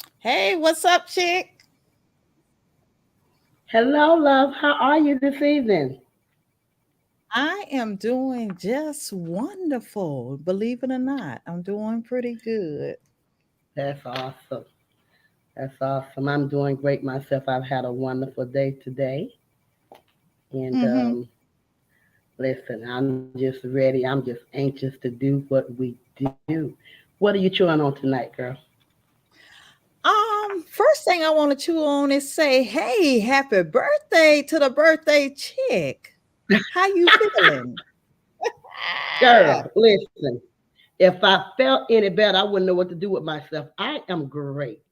Hey, what's up, chick? Hello, love. How are you this evening? I am doing just wonderful. Believe it or not, I'm doing pretty good. That's awesome. That's awesome. I'm doing great myself. I've had a wonderful day today. And Mm-hmm. listen, I'm just ready. I'm just anxious to do what we do. What are you chewing on tonight, girl? First thing I want to chew on is say, hey, happy birthday to the birthday chick. How you feeling? Girl, listen. If I felt any better, I wouldn't know what to do with myself. I am great.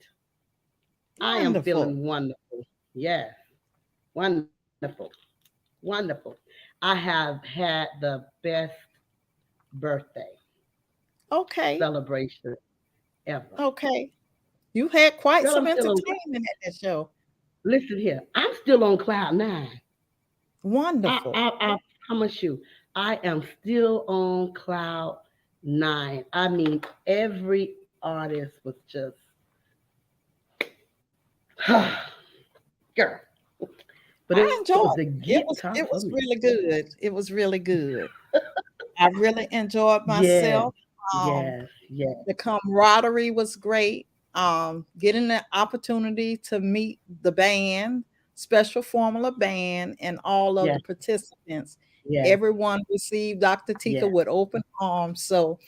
I am Wonderful. feeling wonderful. Yes, wonderful. Wonderful. I have had the best birthday Okay. celebration ever. Okay. You had quite Girl, some I'm still on. entertainment at that show. Listen here, I'm still on cloud nine. I, Wonderful. I, I promise you, I am still on cloud nine. I mean, every artist was just, girl. But it I was a enjoyed good it. It time was for it me. was really good. It was really good. I really enjoyed Yes, myself. Um, yes, yes, the camaraderie was great. Getting the opportunity to meet the band, Special Formula Band, and all of the yes, participants. yes, Everyone received Dr. Tika yes. with open arms. So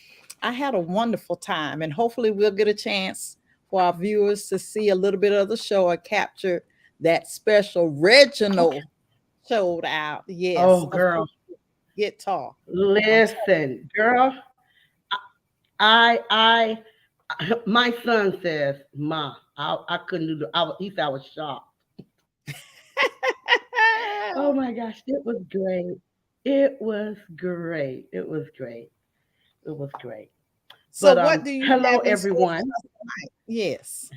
I had a wonderful time, and hopefully, we'll get a chance for our viewers to see a little bit of the show or capture that special Okay. Reginald showed out. Yes, Oh, of girl, course, guitar. I'm listen, girl. I, my son says, "Ma, I couldn't do the." He said I was shocked. Oh my gosh, it was great. It was great. It was great. It was great. So, But what do you hello have in store for everyone. us tonight? Yes.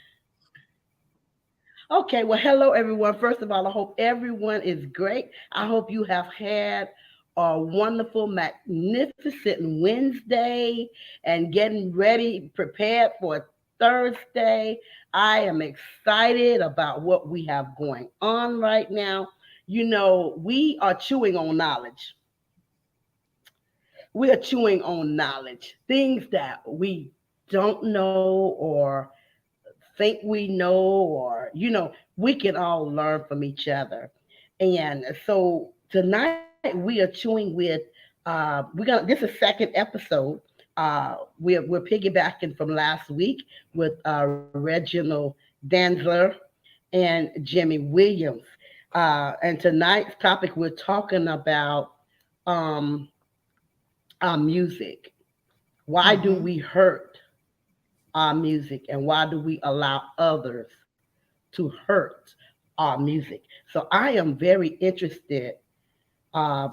Okay, well, hello everyone. First of all, I hope everyone is great. I hope you have had a wonderful, magnificent Wednesday and getting ready, prepared for Thursday. I am excited about what we have going on right now. You know, we are chewing on knowledge. We are chewing on knowledge, things that we don't know or think we know, or we can all learn from each other. And so tonight we are chewing with we're gonna this is second episode. We're piggybacking from last week with Reginald Dantzler and Jimmie Williams. And tonight's topic, we're talking about um, our music. Why do Mm-hmm. we hurt our music, and why do we allow others to hurt our music? So I am very interested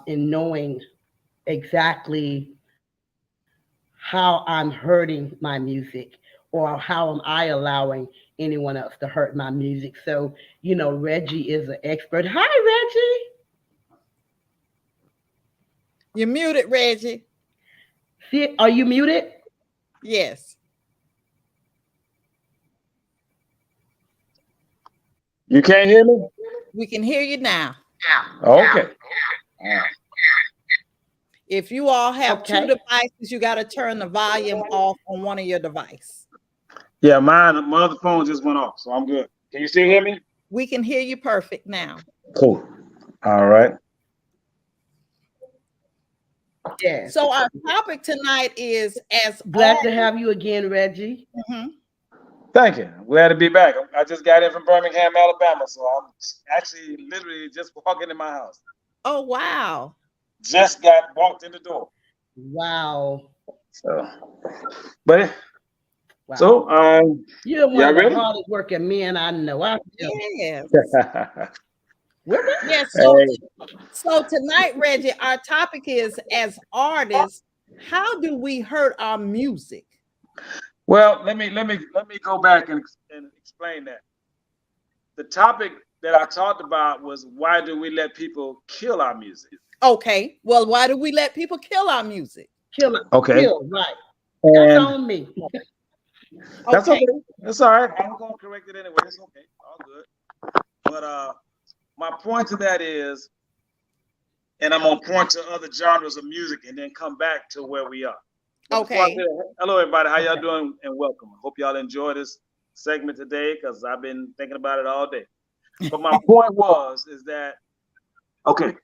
in knowing exactly how I'm hurting my music, or how am I allowing anyone else to hurt my music. So, Reggie is an expert. Hi, Reggie. You're muted, Reggie. See, are you muted? Yes. You can't hear me? We can hear you now. Okay. If you all have two Okay. devices, you got to turn the volume off on one of your devices. Yeah, my other phone just went off, so I'm good. Can you still hear me? We can hear you perfect now. Cool. All right. Yes. So our topic tonight is as Glad to artists. have you again, Reggie. Mhm. Thank you. I'm glad to be back. I just got in from Birmingham, Alabama, so I'm actually literally just walking in my house. Oh wow. Just got walked in the door. Wow. So, but Wow. so You're one y'all of the ready? hardest working men I know. I feel Yes. we're Yes. So Hey, so tonight, Reggie, our topic is as artists, how do we hurt our music? well, let me go back and explain that. The topic that I talked about was why do we let people kill our music? Okay. Well, why do we let people kill our music? kill it. Okay. Kill, right. That's And on me. That's okay. Okay. That's all right. I'm gonna correct it anyway. It's okay. All good. But my point to that is, and I'm gonna point to other genres of music and then come back to where we are. But before I Okay. say that, hello everybody, how y'all Okay. doing and welcome. I hope y'all enjoy this segment today because I've been thinking about it all day. But my point was is that okay,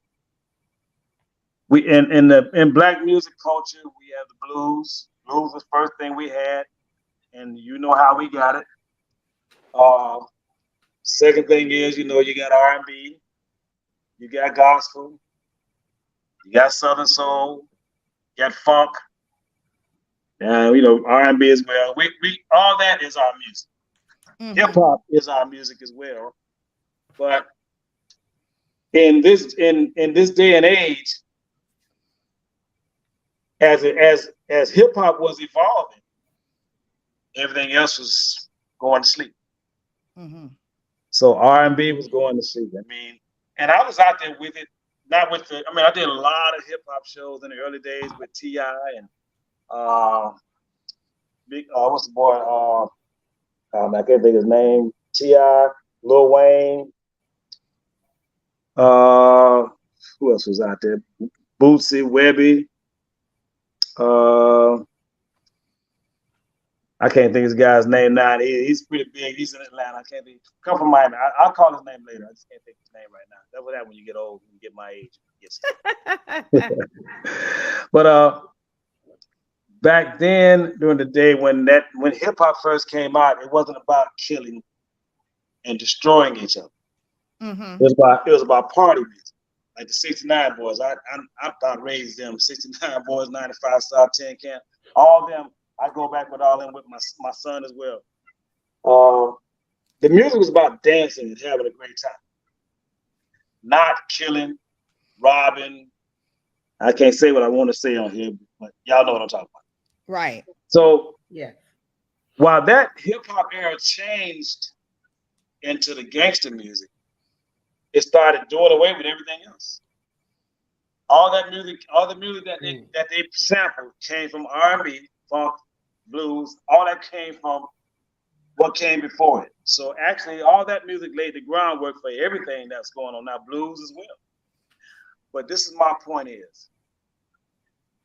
we in black music culture we have the blues. Blues was first thing we had, and you know how we got it. Uh, Second thing is you got R&B, you got gospel, you got southern soul, you got funk, and R&B as well. We all that is our music. Hip Mm-hmm. hop is our music as well. But in this day and age, as hip hop was evolving, everything else was going to sleep. Mm-hmm. So R&B was going to sleep. I mean, and I was out there with it, not with the. I mean, I did a lot of hip hop shows in the early days with Ti and uh, big. What's the boy? I can't think of his name. Ti, Lil Wayne. Uh, who else was out there? Bootsy, Webby. Uh, I can't think of this guy's name now. He's pretty big. He's in Atlanta. I can't think. Come from Miami. I'll call his name later. I just can't think of his name right now. That's what happens when you get old. When you get my age. Yes. But back then, during the day when hip hop first came out, it wasn't about killing and destroying each other. Mm-hmm. It was about party music, like the '69 boys. I about raised them. '69 boys, '95 South 10 Camp, all them. I go back with all them with my son as well. The music was about dancing and having a great time, not killing, robbing. I can't say what I want to say on here, but y'all know what I'm talking about. Right. So Yeah. while that hip hop era changed into the gangster music, it started doing away with everything else. All the music that they sampled came from R&B, funk, blues. All that came from what came before it. So actually, all that music laid the groundwork for everything that's going on now, blues as well. But this is my point is,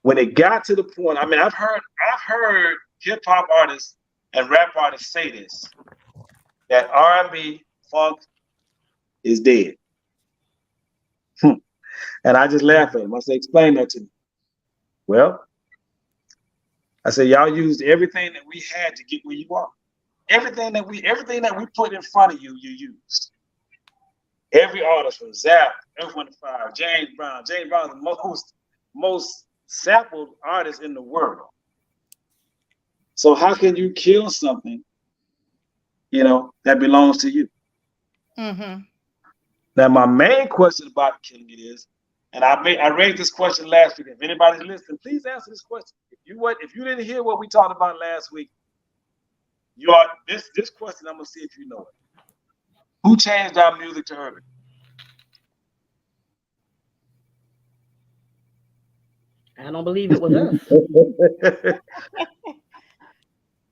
when it got to the point, I mean, I've heard hip hop artists and rap artists say this, that R&B, funk is dead. And I just laugh at them. I say, explain that to me. Well, I said, y'all used everything that we had to get where you are. Everything that we put in front of you, you used. Every artist from Zap, F-105, James Brown. James Brown is the most sampled artist in the world. So how can you kill something, that belongs to you? Mm-hmm. Now, my main question about killing it is, and I raised this question last week. If anybody's listening, please answer this question. If you didn't hear what we talked about last week, this question, I'm gonna see if you know it. Who changed our music to urban? I don't believe it was us.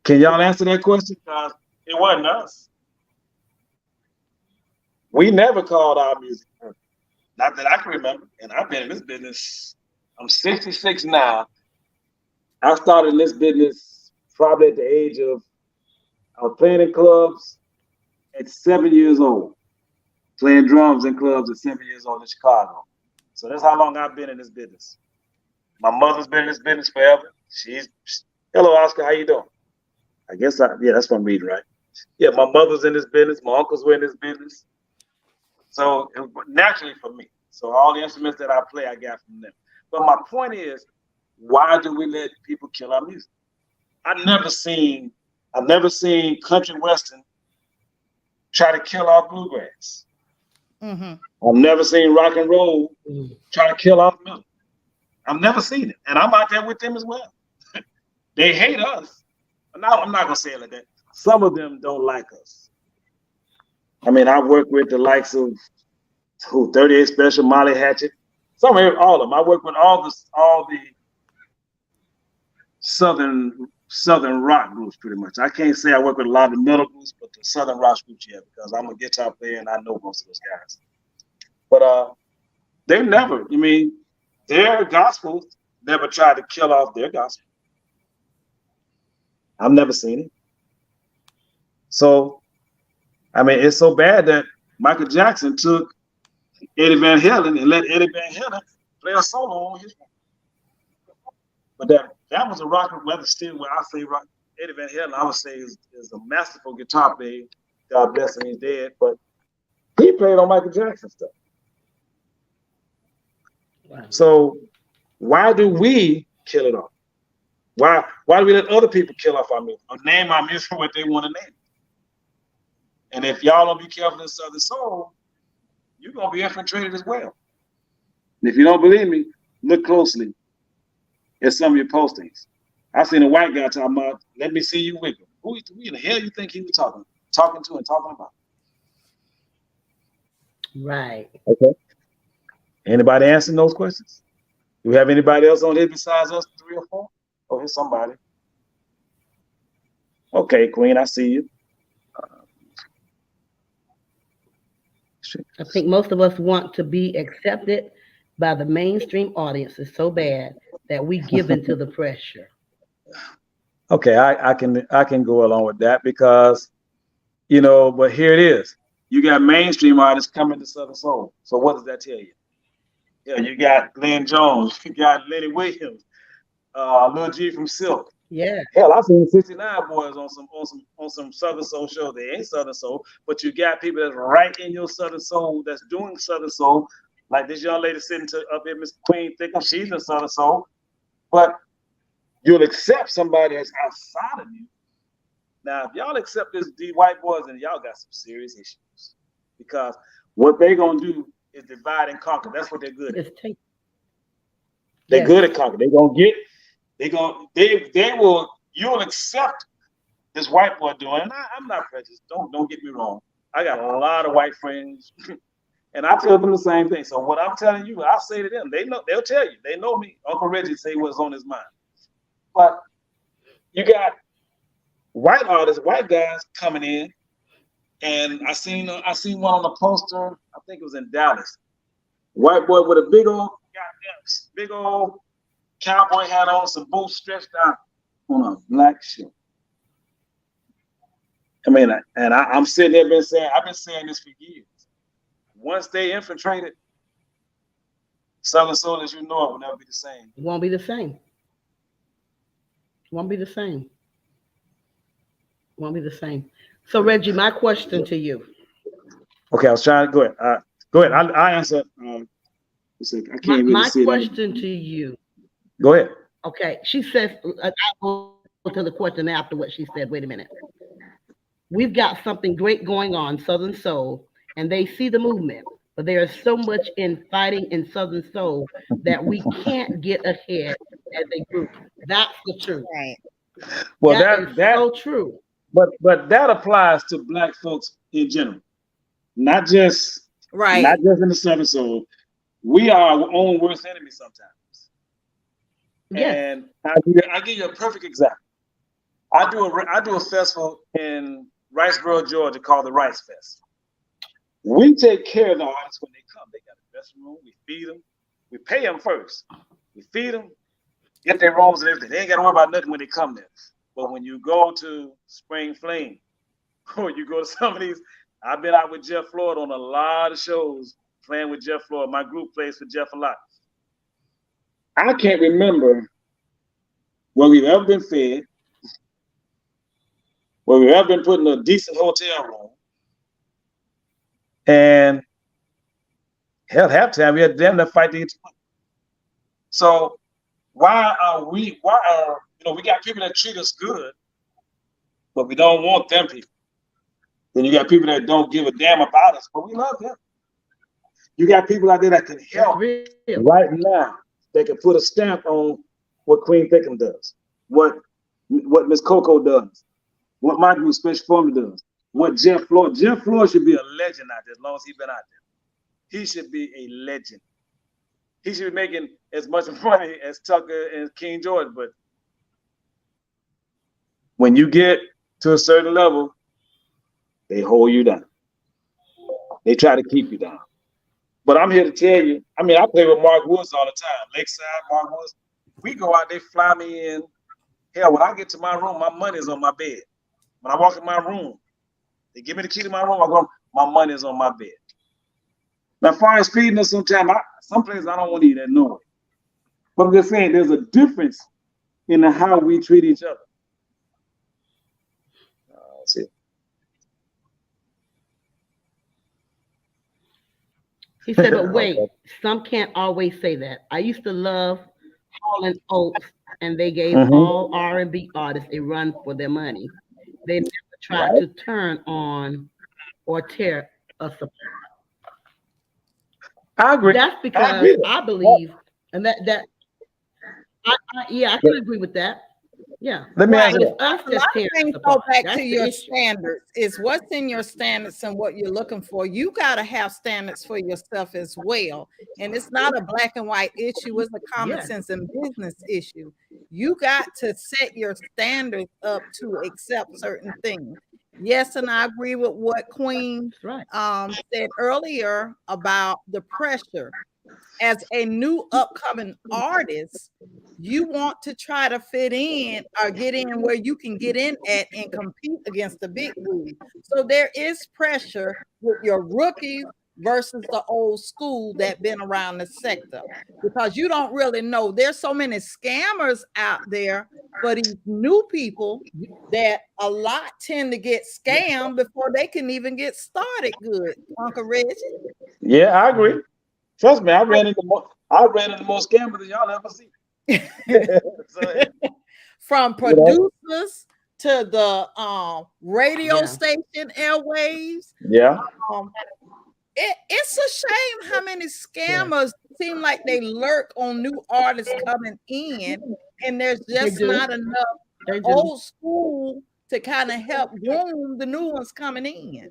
Can y'all answer that question? Because it wasn't us. We never called our music urban. Not that I can remember. And I've been in this business. I'm 66 now. I started in this business probably at the age of, I was playing in clubs at 7 years old, playing drums in clubs at 7 years old in Chicago. So that's how long I've been in this business. My mother's been in this business forever. Hello, Oscar, how you doing? I guess that's what I'm reading, right? Yeah, my mother's in this business. My uncles were in this business. So it was naturally for me. So all the instruments that I play, I got from them. But my point is, why do we let people kill our music? I've never seen country western try to kill our bluegrass. Mm-hmm. I've never seen rock and roll try to kill our music. I've never seen it, and I'm out there with them as well. They hate us. No, I'm not gonna say it like that. Some of them don't like us. I mean, I work with the likes of 38 Special, Molly Hatchet, all of them. I work with all the southern Southern rock groups, pretty much. I can't say I work with a lot of the metal groups, but the Southern rock groups, yeah, because I'm a guitar player and I know most of those guys. But they never, I mean, their gospel never tried to kill off their gospel. I've never seen it. So, I mean, it's so bad that Michael Jackson took Eddie Van Halen and let Eddie Van Halen play a solo on his one. But that was a rock, whether still where I say rock, Eddie Van Halen, I would say is a masterful guitar player. God bless him, he's dead. But he played on Michael Jackson stuff. Wow. So why do we kill it off? Why do we let other people kill off our music or name our music what they want to name? And if y'all don't be careful in Southern Soul, you're gonna be infiltrated as well. And if you don't believe me, look closely at some of your postings. I seen a white guy talking about, let me see you wiggle. Who in the hell you think he was talking to and talking about? Right. Okay. Anybody answering those questions? Do we have anybody else on here besides us, 3 or 4? Oh, here's somebody. Okay, Queen, I see you. I think most of us want to be accepted by the mainstream audience. It's so bad that we give into the pressure. Okay, I can go along with that because, but here it is. You got mainstream artists coming to Southern Soul. So what does that tell you? Yeah, you got Glenn Jones, you got Lenny Williams, Lil G from Silk. Yeah. Hell, I've seen 69 Boys on some Southern Soul shows. They ain't Southern Soul, but you got people that's right in your Southern Soul that's doing Southern Soul. Like this young lady sitting up here, Miss Queen Thickums, she's in Southern Soul. But you'll accept somebody that's outside of you. Now, if y'all accept these white boys, then y'all got some serious issues. Because what they're gonna do is divide and conquer. That's what they're good at. They're good at conquer. You'll accept this white boy doing. And I'm not prejudiced. Don't get me wrong. I got a lot of white friends, and I tell them the same thing. So what I'm telling you, I say to them, they know. They'll tell you. They know me. Uncle Reggie say what's on his mind. But you got white artists, white guys coming in, and I seen one on the poster. I think it was in Dallas. White boy with a big old cowboy hat on, some boots stretched out on a black shirt. I mean, I'm sitting there I've been saying this for years. Once they infiltrated Southern Soul as you know it will never be the same. It won't be the same. Won't be the same. Won't be the same. So Reggie, my question to you. Okay, I was trying to go ahead. Go ahead. I answer. I can't really my see question to you. Go ahead. Okay, she says. I'll go to the question after what she said. Wait a minute. We've got something great going on, Southern Soul, and they see the movement, but there is so much in fighting in Southern Soul that we can't get ahead as a group. That's the truth. Right. Well, that's so true. But that applies to Black folks in general, not just in the Southern Soul. We are our own worst enemy sometimes. Yes. And I'll give you a perfect example. I do a festival in Riceboro, Georgia called the Rice Fest. We take care of the artists when they come. They got a dressing room. We feed them. We pay them first. We feed them, get their rooms and everything. They ain't got to worry about nothing when they come there. But when you go to Spring Fling, or you go to some of these, I've been out with Jeff Floyd on a lot of shows playing with Jeff Floyd. My group plays for Jeff a lot. I can't remember where we've ever been fed, where we've ever been put in a decent hotel room. And hell, halftime we had them to fight to get money. So we got people that treat us good, but we don't want them people. Then you got people that don't give a damn about us, but we love them. You got people out there that can help right now. They can put a stamp on what Queen Thickums does, what Miss Coco does, what my group Special Formula does, what Jeff Floyd. Jeff Floyd should be a legend out there as long as he's been out there. He should be a legend. He should be making as much money as Tucker and King George, but When you get to a certain level, they hold you down. They try to keep you down. But I'm here to tell you, I mean, I play with Mark Woods all the time. Lakeside, Mark Woods. We go out, they fly me in. Hell, when I get to my room, my money's on my bed. When I walk in my room, they give me the key to my room, I go, my money's on my bed. Now, as far as feeding us sometimes, some places I don't want to eat that no way. But I'm just saying there's a difference in how we treat each other. That's it. He said, but wait, some can't always say that. I used to love Hall & Oates, and they gave all R&B artists a run for their money. They never tried to turn on or tear us apart. I agree. That's because I believe, and I can agree with that. Yeah. Let me ask A you. lot of things go back to your standards. It's what's in your standards and what you're looking for. You got to have standards for yourself as well. And it's not a black and white issue. It's a common sense and business issue. You got to set your standards up to accept certain things. Yes, and I agree with what Queen said earlier about the pressure. As a new upcoming artist, you want to try to fit in or get in where you can get in at and compete against the big league. So there is pressure with your rookies versus the old school that been around the sector, because you don't really know. There's so many scammers out there for these new people that a lot tend to get scammed before they can even get started good. Uncle Reggie? Yeah, I agree. Trust me, I ran into more scammers than y'all ever see. From producers to the radio station airwaves. Yeah. It's a shame how many scammers seem like they lurk on new artists coming in, and there's just not enough old school to kind of help groom the new ones coming in.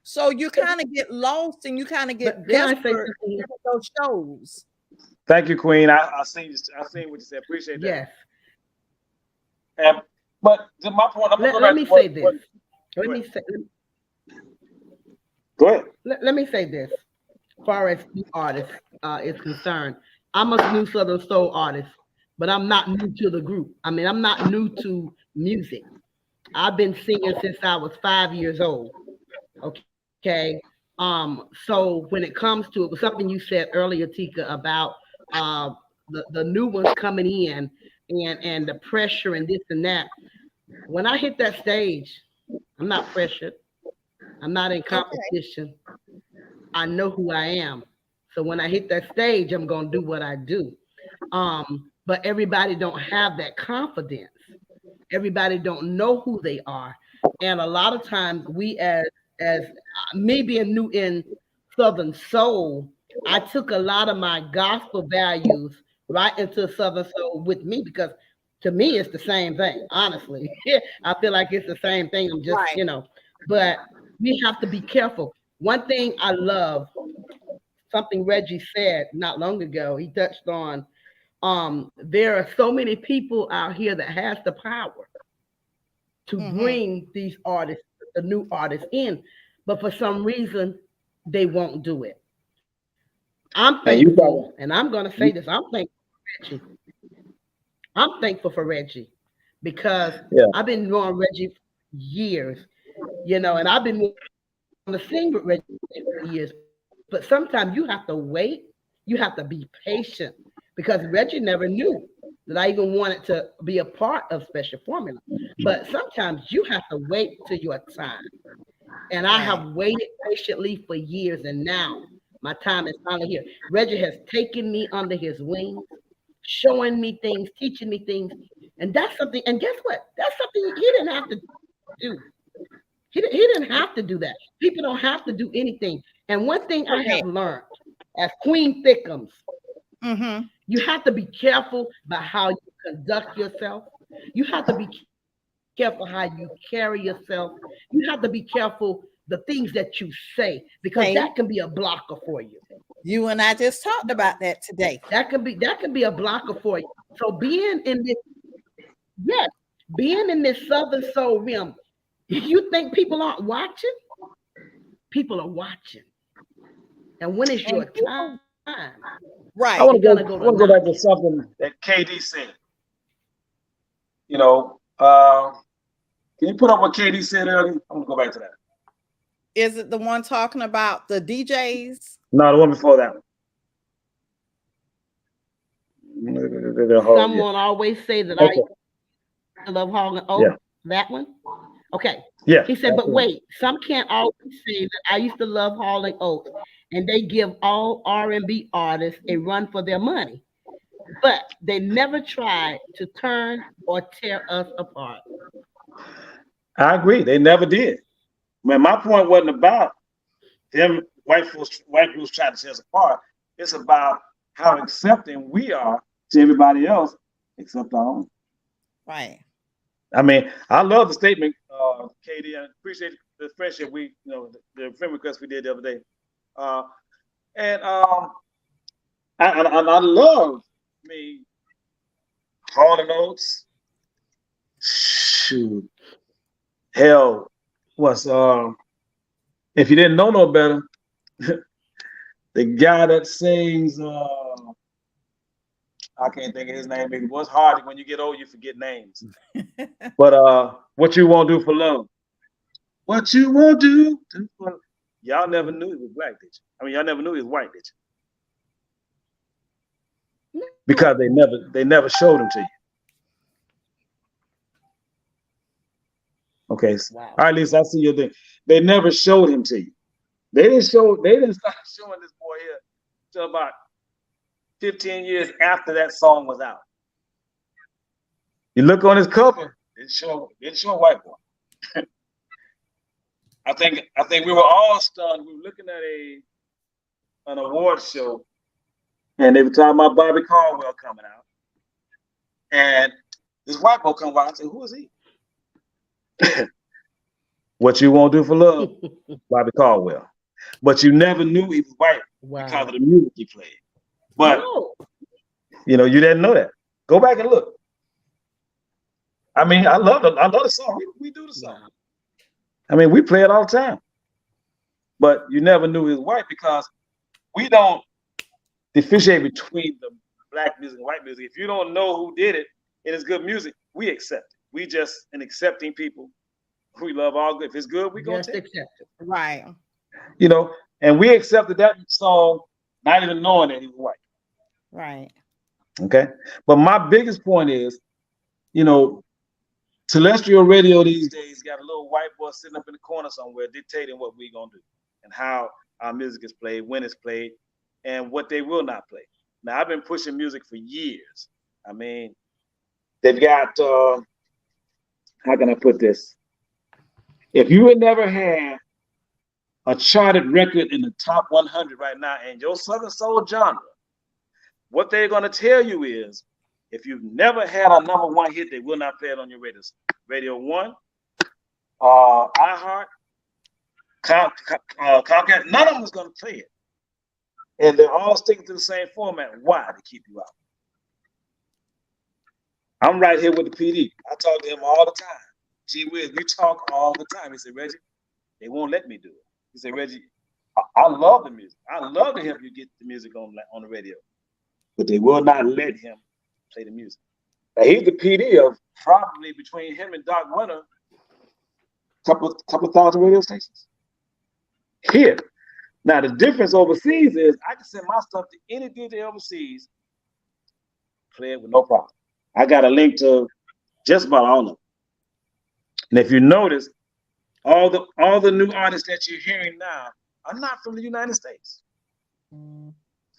So you kind of get lost and you kind of get desperate with those shows. Thank you, Queen. I seen what you said. Appreciate that. Yes. But to my point, let me say this. Go ahead. Let me say this. As far as new artists is concerned, I'm a new Southern Soul artist, but I'm not new to the group. I mean, I'm not new to music. I've been singing since I was 5 years old. Okay. So when it comes to it, was something you said earlier, Tika, about the new ones coming in and the pressure and this and that. When I hit that stage, I'm not pressured. I'm not in competition. I know who I am. So when I hit that stage, I'm gonna do what I do. But everybody don't have that confidence. Everybody don't know who they are. And a lot of times we as me being new in Southern Soul, I took a lot of my gospel values right into Southern Soul with me, because to me it's the same thing. Honestly, I feel like it's the same thing. I'm just, but we have to be careful. One thing I love, something Reggie said not long ago, he touched on, there are so many people out here that has the power to bring these artists, the new artists in, but for some reason they won't do it. I'm thankful, and I'm going to say this, I'm thankful for Reggie. I'm thankful for Reggie because I've been knowing Reggie for years, and I've been on the sing with Reggie for years. But sometimes you have to wait. You have to be patient, because Reggie never knew that I even wanted to be a part of Special Formula. But sometimes you have to wait till your time. And I have waited patiently for years, and now my time is finally here. Reggie has taken me under his wings, showing me things, teaching me things. And that's something, and guess what? That's something he didn't have to do. He didn't have to do that. People don't have to do anything. And one thing I have learned as Queen Thickums, you have to be careful about how you conduct yourself. You have to be careful how you carry yourself. You have to be careful the things that you say, because that can be a blocker for you. You and I just talked about that today. That can be a blocker for you. So being in this, being in this Southern soul realm, you think people aren't watching? People are watching. And when it's your time, right? I want to go back to something that KD said. You know, can you put up what KD said earlier? I'm gonna go back to that. Is it the one talking about the DJs? No, the one before that one. Someone always say that I love Hog Oak. Yeah. That one? Okay. Yeah. He said, but wait, some can't always say that I used to love Hall and Oates, and they give all R&B artists a run for their money, but they never tried to turn or tear us apart. I agree. They never did. Man, my point wasn't about them white groups trying to tear us apart. It's about how accepting we are to everybody else except our own. Right. I mean, I love the statement, KD. I appreciate the friendship the friend request we did the other day. And I love me Hall and Oates. Shoot. Hell, was if you didn't know no better, the guy that sings I can't think of his name. It was hard when you get old, you forget names. But what you won't do for love? What you won't do for y'all never knew he was black, did you? I mean, y'all never knew he was white, did you? Because they never showed him to you. Okay. Wow. All right, Lisa, I see your thing. They never showed him to you. They didn't start showing this boy here till about 15 years after that song was out. You look on his cover, didn't show a white boy. I think we were all stunned. We were looking at an award show, and they were talking about Bobby Caldwell coming out. And this white boy come out and said, "Who is he?" What you won't do for love, Bobby Caldwell. But you never knew he was white because of the music he played. But you didn't know that. Go back and look. I mean, I love the song. We do the song. I mean, we play it all the time. But you never knew he was white because we don't differentiate between the black music and white music. If you don't know who did it and it's good music, we accept it. We just an accepting people. We love all good. If it's good, we gonna take it. Right. And we accepted that song not even knowing that he was white. Right. Okay. But my biggest point is, terrestrial radio these days got a little white boy sitting up in the corner somewhere dictating what we gonna do and how our music is played, when it's played, and what they will not play. Now, I've been pushing music for years. I mean, they've got, how can I put this? If you had never had a charted record in the top 100 right now in your Southern Soul genre, what they're going to tell you is, if you've never had a number one hit, they will not play it on your radios. Radio 1, iHeart, Comcast, none of them is going to play it. And they're all sticking to the same format. Why? To keep you out. I'm right here with the PD. I talk to him all the time. Gee whiz, we talk all the time. He said, Reggie, they won't let me do it. He said, Reggie, I love the music. I love to help you get the music on the radio. But they will not let him play the music. Now, he's the PD of probably between him and Doc Winter, couple thousand radio stations. Here. Now, the difference overseas is I can send my stuff to any DJ overseas, play it with no problem. I got a link to just about all of them. And if you notice, all the new artists that you're hearing now are not from the United States.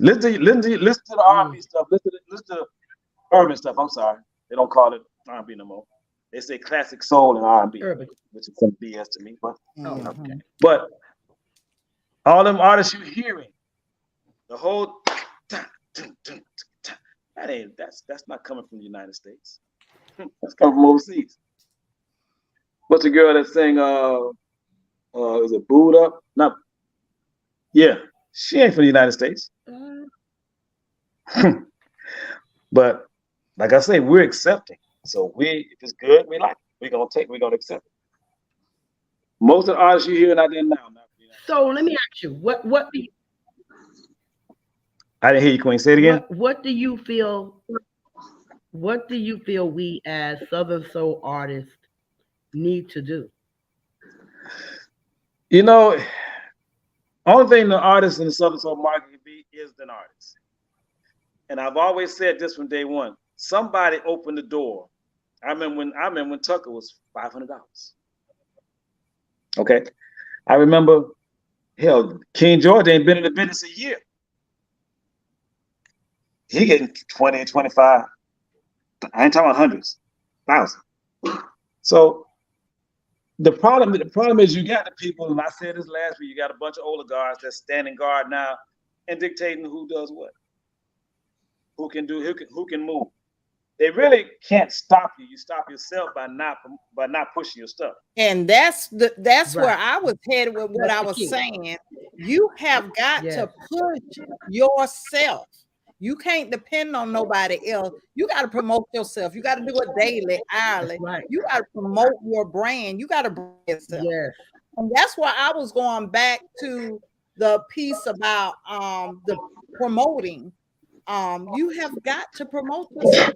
Listen to the R&B stuff. Listen to the urban stuff. I'm sorry, they don't call it R&B no more. They say classic soul and R&B, which is some BS to me. But okay. But all them artists you're hearing, the whole that's not coming from the United States. That's coming from overseas. What's the girl that sang is it Booed Up? Not yeah, she ain't from the United States. But like I say, we're accepting. So if it's good, we like it. We're gonna accept it. Most of the artists you hear out there now. So let me ask you, I didn't hear you, Queen. Say it again. what do you feel? What do you feel we as Southern soul artists need to do? You know, only thing the artist in the Southern soul market can be is an artist. And I've always said this from day one. Somebody opened the door. I remember when Tucker was $500. Okay. I remember, hell, King George ain't been in the business a year. He getting 20, 25. I ain't talking about hundreds, thousands. So the problem is you got the people, and I said this last week, you got a bunch of oligarchs that's standing guard now and dictating who does what. Who can move. They really can't stop you. You stop yourself by not pushing your stuff. And that's Right. where I was headed with what I was saying. You have got to push yourself. You can't depend on nobody else. You got to promote yourself. You got to do it daily, hourly. Right. You got to promote your brand. You got to brand yourself. Yes. And that's why I was going back to the piece about the promoting. You have got to promote yourself.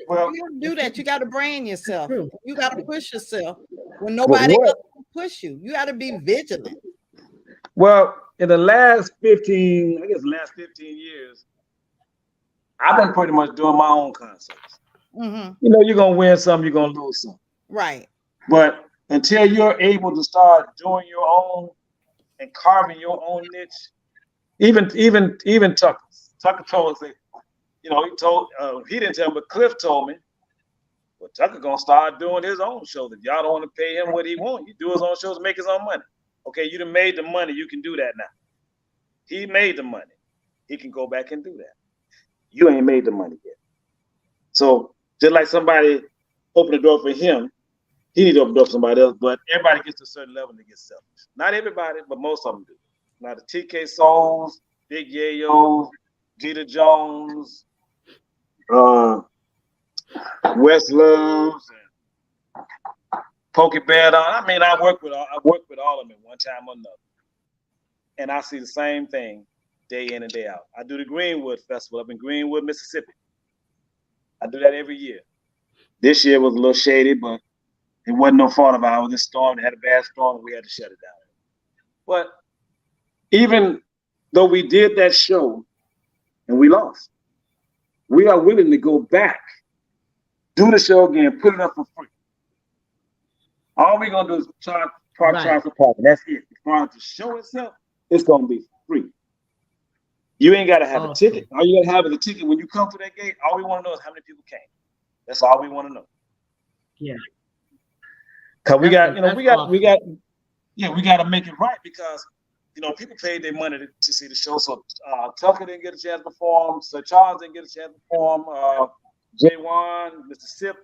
Well, you got to do that. You got to brand yourself. True. You got to push yourself when nobody else can push you. You got to be vigilant. Well, in the last 15 years, I've been pretty much doing my own concerts. Mm-hmm. You know, you're gonna win some, you're gonna lose some. Right. But until you're able to start doing your own and carving your own niche, even Tucker told us, you know, he didn't tell me, but Cliff told me, well, Tucker gonna start doing his own shows. If y'all don't want to pay him what he wants, he do his own shows and make his own money. Okay, you done made the money, you can do that now. He made the money. He can go back and do that. You ain't made the money yet. So just like somebody opened the door for him, he needs to open the door for somebody else, but everybody gets to a certain level and they get selfish. Not everybody, but most of them do. Now the TK Souls, Big Yayo, Jeter Jones, West Loves, and Pokey Bear. I mean, I work with all of them at one time or another. And I see the same thing day in and day out. I do the Greenwood Festival up in Greenwood, Mississippi. I do that every year. This year was a little shady, but it wasn't no fault of ours. This storm, they had a bad storm, and we had to shut it down. But even though we did that show and we lost, we are willing to go back, do the show again, put it up for free. All we're gonna do is charge for parking. That's it. As far as the show itself, it's gonna be free. You ain't gotta have a ticket. All you gotta have is a ticket when you come to that gate. All we want to know is how many people came. That's all we want to know. Yeah. Cause we got to make it right because people paid their money to see the show. So Tucker didn't get a chance to perform. Sir Charles didn't get a chance to perform. J1, Mr. Sip,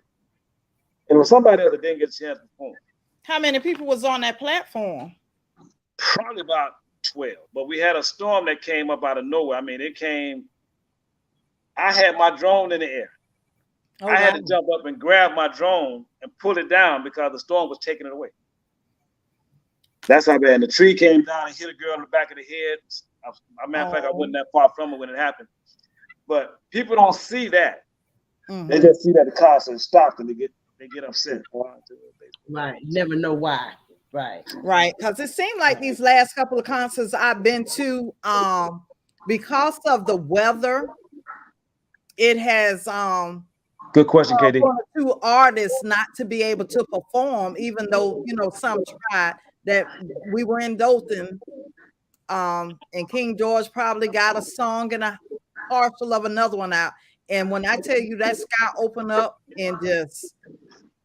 and it was somebody else that didn't get a chance to perform. How many people was on that platform? Probably about 12. But we had a storm that came up out of nowhere. I mean, it came. I had my drone in the air. Oh, I had to jump up and grab my drone and pull it down because the storm was taking it away. That's how bad. And the tree came down and hit a girl in the back of the head. As a matter of fact, I wasn't that far from it when it happened. But people don't see that. Mm-hmm. They just see that the concert stopped and they get upset. Right. Never know why. Right. Right. Because it seemed like these last couple of concerts I've been to, because of the weather, it has good question, Katie. Two artists not to be able to perform, even though some tried. That we were in Dothan, and King George probably got a song and a partial of another one out. And when I tell you that sky opened up and just,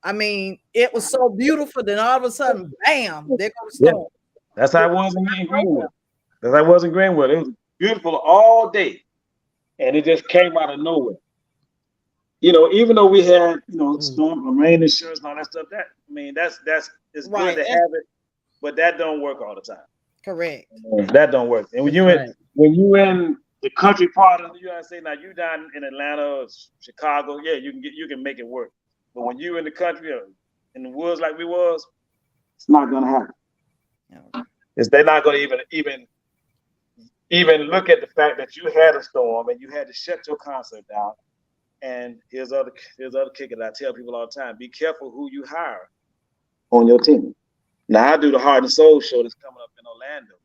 I mean, it was so beautiful. Then all of a sudden, bam, there goes the storm. Yeah. That's how it was in Greenwood. That's how it was in Greenwood. It was beautiful all day, and it just came out of nowhere. Even though we had, storm, rain insurance and all that stuff, it's right. Good to have it, but that don't work all the time. Correct. That don't work. And when you in the country part of the United States. Now you down in Atlanta or Chicago, yeah, you can make it work. But when you in the country or in the woods like we was, it's not gonna happen. They're not gonna even look at the fact that you had a storm and you had to shut your concert down. And here's other kicker that I tell people all the time: be careful who you hire on your team. Now I do the Heart and Soul show that's coming up in Orlando,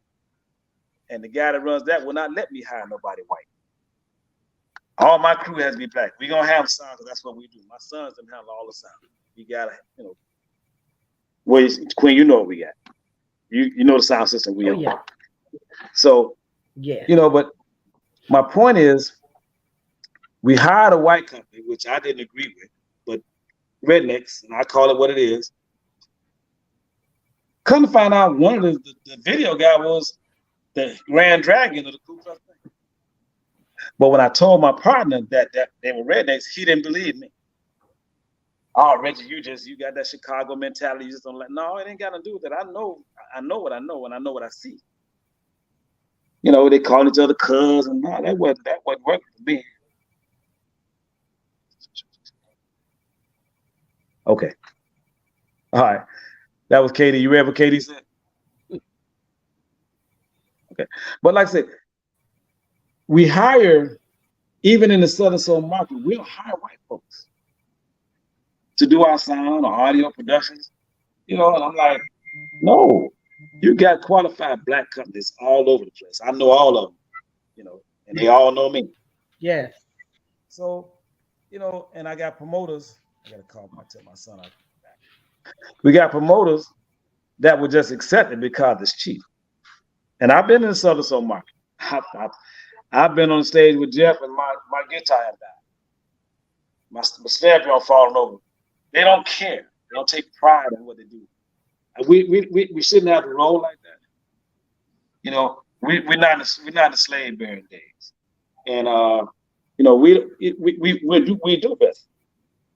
and the guy that runs that will not let me hire nobody white. All my crew has to be black. We're gonna have sound because that's what we do. My sons them handle all the sound. You gotta, well, Queen, you know what we got. You know the sound system we have. Yeah. So yeah, but my point is, we hired a white company, which I didn't agree with, but rednecks, and I call it what it is. Come to find out, one of the video guy was the Grand Dragon of the Ku Klux Klan. But when I told my partner that they were rednecks, he didn't believe me. Oh, Reggie, you got that Chicago mentality. You just don't no, it ain't got to do with that. I know what I know, and I know what I see. They call each other cuz, and no, that wasn't working for me. Okay. All right. That was Katie. You read what Katie said? Okay. But like I said, we hire, even in the Southern Soul market, we'll hire white folks to do our sound or audio productions. And I'm like, no, you got qualified black companies all over the place. I know all of them, and they all know me. yes. So, and I got promoters. I got to tell my son out. We got promoters that would just accept it because it's cheap. And I've been in the Southern Soul market. I've been on stage with Jeff and my guitar had died. My snare drum falling over. They don't care. They don't take pride in what they do. And we shouldn't have to roll like that. We're not in the slave bearing days. And we do better.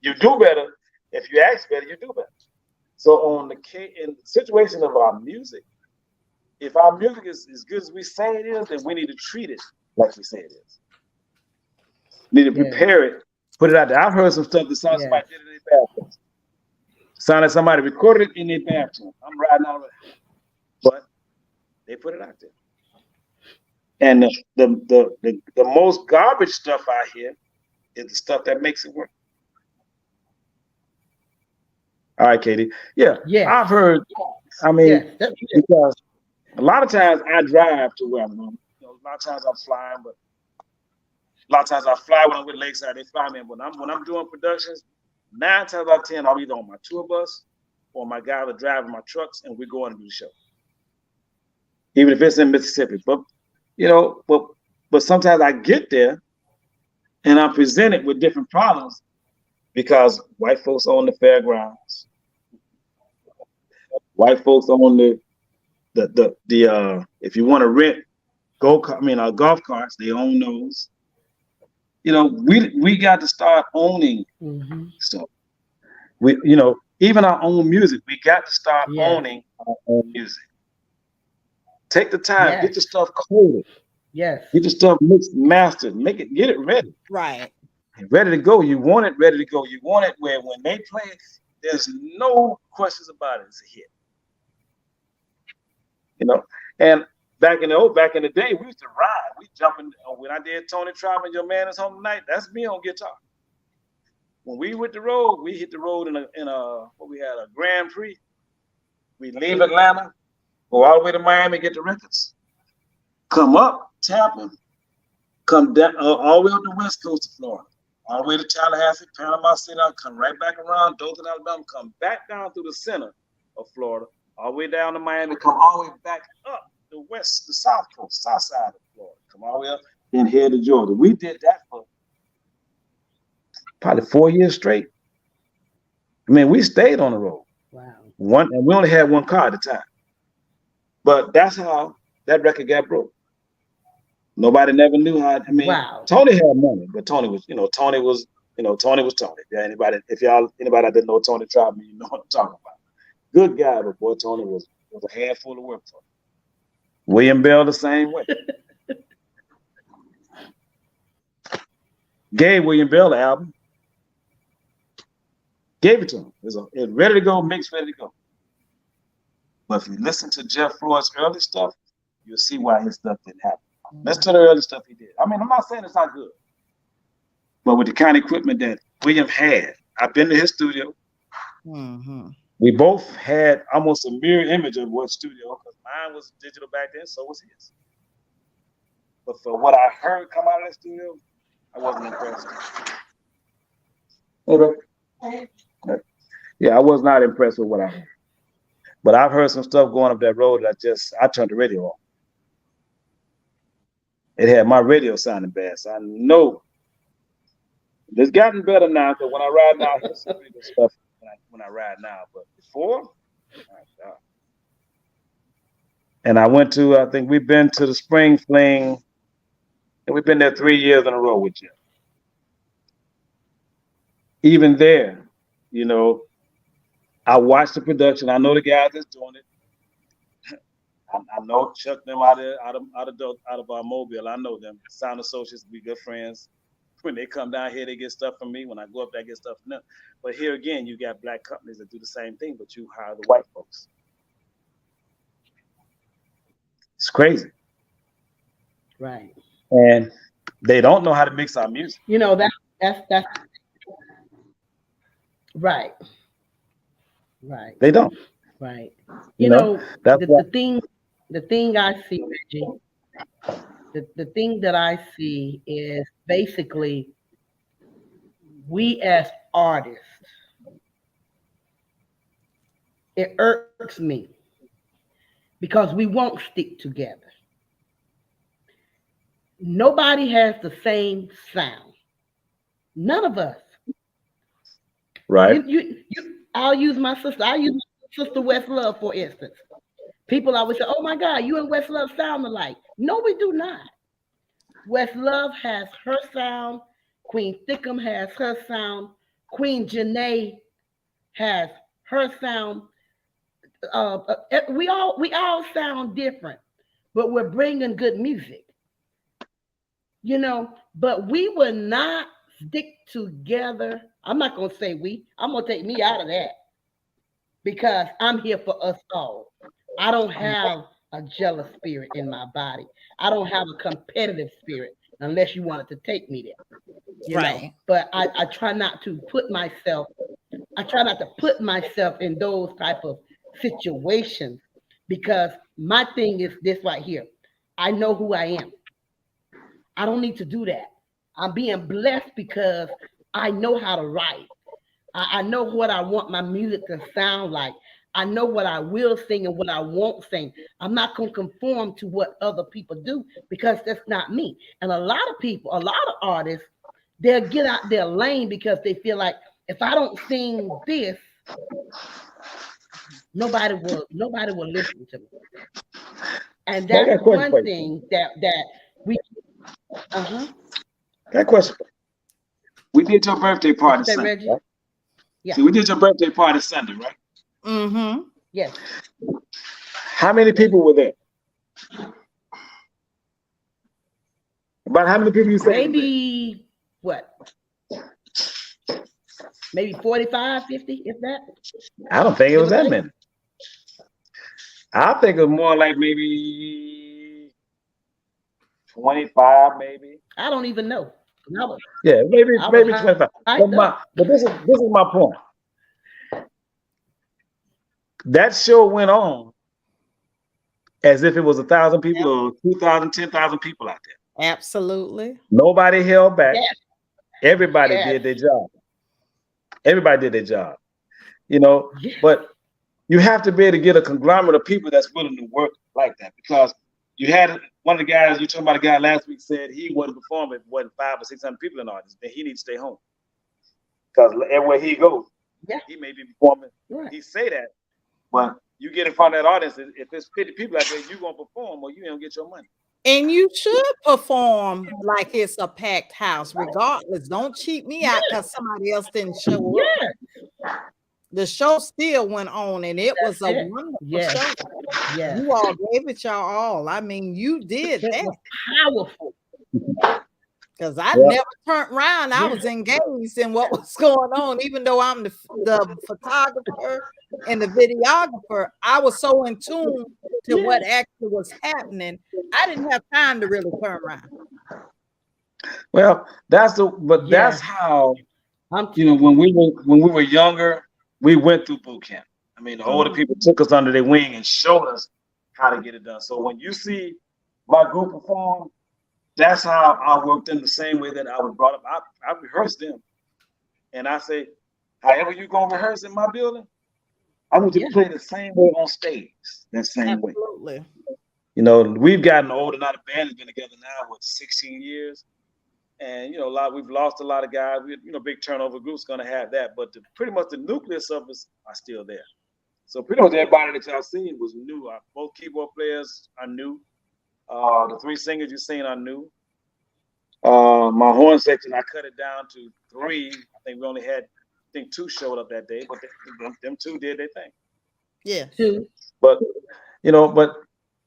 You do better if you ask better. You do better. So in the situation of our music, if our music is as good as we say it is, then we need to treat it like we say it is. We need to prepare it, put it out there. I've heard some stuff that sounds like somebody did it in their bathroom. Sound like somebody recorded it in their bathroom. I'm riding all right, but they put it out there. And the most garbage stuff I hear is the stuff that makes it work. All right, Katie. Yeah. I've heard. I mean, because a lot of times I drive to where I'm going. A lot of times I'm flying, but a lot of times I fly when I'm with Lakeside. They fly me. When I'm doing productions, 9 times out of 10, I'm either on my tour bus or my guy that's driving my trucks, and we're going to do the show. Even if it's in Mississippi, but sometimes I get there and I'm presented with different problems because white folks own the fairgrounds. White folks own the if you want to rent golf carts, they own those. We got to start owning stuff. We even our own music, we got to start owning our own music. Take the time, get the stuff coded. Yes. Get the stuff mixed, mastered, get it ready. Right. Ready to go. You want it ready to go. You want it where when they play it, there's no questions about it. It's a hit. And back in the day, we used to ride. We jumping. When I did Tony Tribe and Your Man Is Home Tonight, that's me on guitar. When we hit the road in a what we had a Grand Prix. We leave Atlanta, go all the way to Miami, get the records. Come up, Tampa, come down all the way up the west coast of Florida, all the way to Tallahassee, Panama City, come right back around Dothan, Alabama, come back down through the center of Florida, all the way down to Miami, come all the way back up the south coast, south side of Florida, come all the way up, then head to Georgia. We did that for probably 4 years straight. I mean, we stayed on the road. Wow. And we only had one car at a time. But that's how that record got broke. Nobody never knew how. I mean, Tony had money, but Tony was Tony. Yeah, anybody that didn't know Tony Tribe, you know what I'm talking about. Good guy, but boy, Tony was a handful of work for him. William Bell the same way. gave William Bell the album, gave it to him. It's ready to go, mixed, ready to go. But if you listen to Jeff Floyd's early stuff, you'll see why his stuff didn't happen. Listen to the early stuff he did. I mean, I'm not saying it's not good, but with the kind of equipment that William had, I've been to his studio. Mm-hmm. We both had almost a mirror image of what studio, because mine was digital back then, so was his. But for what I heard come out of that studio, I wasn't impressed. Okay. Yeah, I was not impressed with what I heard. But I've heard some stuff going up that road that I turned the radio off. It had my radio sounding bad, so I know it's gotten better now. Because when I ride now, I hear some pretty good stuff when I ride now. But before, my God. And I think we've been to the Spring Fling, and we've been there 3 years in a row with you. Even there, I watched the production. I know the guys that's doing it. I know Chuck them out of our Mobile. I know them. Sound Associates, we good friends. When they come down here, they get stuff from me. When I go up there, I get stuff from them. But here again, you got black companies that do the same thing, but you hire the white folks. It's crazy. Right. And they don't know how to mix our music. That's right. Right. They don't. Right. The thing I see, Reggie, the thing that I see is basically we as artists, it irks me because we won't stick together. Nobody has the same sound. None of us. Right. I'll use my sister. I use my sister West Love, for instance. People always say, "Oh my God, you and West Love sound alike." No, we do not. West Love has her sound. Queen Thickums has her sound. Queen Janae has her sound. We all sound different, but we're bringing good music. But we will not stick together. I'm not going to say we. I'm going to take me out of that because I'm here for us all. I don't have a jealous spirit in my body. I don't have a competitive spirit unless you wanted to take me there. You know? But I try not to put myself in those type of situations because my thing is this right here. I know who I am. I don't need to do that. I'm being blessed because I know how to write. I know what I want my music to sound like. I know what I will sing and what I won't sing. I'm not going to conform to what other people do because that's not me. And a lot of artists, they'll get out their lane because they feel like if I don't sing this, nobody will listen to me. And that's one thing that we. That question. We did your birthday party Sunday, right? Yeah. See, we did your birthday party Sunday, right? Mm-hmm. Yes. How many people were there? About how many people you say? Maybe what? Maybe 45, 50, if that? I don't think it was that many. I think it was more like maybe 25, maybe. I don't even know. Yeah, maybe 25. But this is my point. That show went on as if it was 1,000 people or 2,000, 10,000 people out there. Absolutely. Nobody held back. Yes. Everybody did their job. Everybody did their job. But you have to be able to get a conglomerate of people that's willing to work like that because you had one of the guys, you talking about a guy last week said he wasn't performing, wasn't 500 or 600 people in the audience, then he needs to stay home. Because everywhere he goes, he may be performing. Right. He say that, but you get in front of that audience, if there's 50 people out there, you're going to perform or you don't get your money. And you should perform like it's a packed house, regardless. Don't cheat me out because somebody else didn't show up. The show still went on, and it was a wonderful show. Yes. You all gave it y'all all. I mean, you did that. Powerful. Because I never turned around. I was engaged in what was going on, even though I'm the photographer and the videographer. I was so in tune to what actually was happening. I didn't have time to really turn around. Well, that's how when we were younger, we went through boot camp. I mean, the older people took us under their wing and showed us how to get it done. So when you see my group perform, that's how I worked in the same way that I was brought up. I rehearsed them. And I say, however you going to rehearse in my building, I want you to play the same way on stage. That same way. You know, we've gotten older. Now the band has been together now, 16 years. And, you know, we've lost a lot of guys. Big turnover group's going to have that. But pretty much the nucleus of us are still there. So pretty much everybody that y'all seen was new. Both keyboard players are new. The 3 singers you seen are new. My horn section, I cut it down to 3. I think we only had, 2 showed up that day, but them 2 did their thing. Yeah. 2. But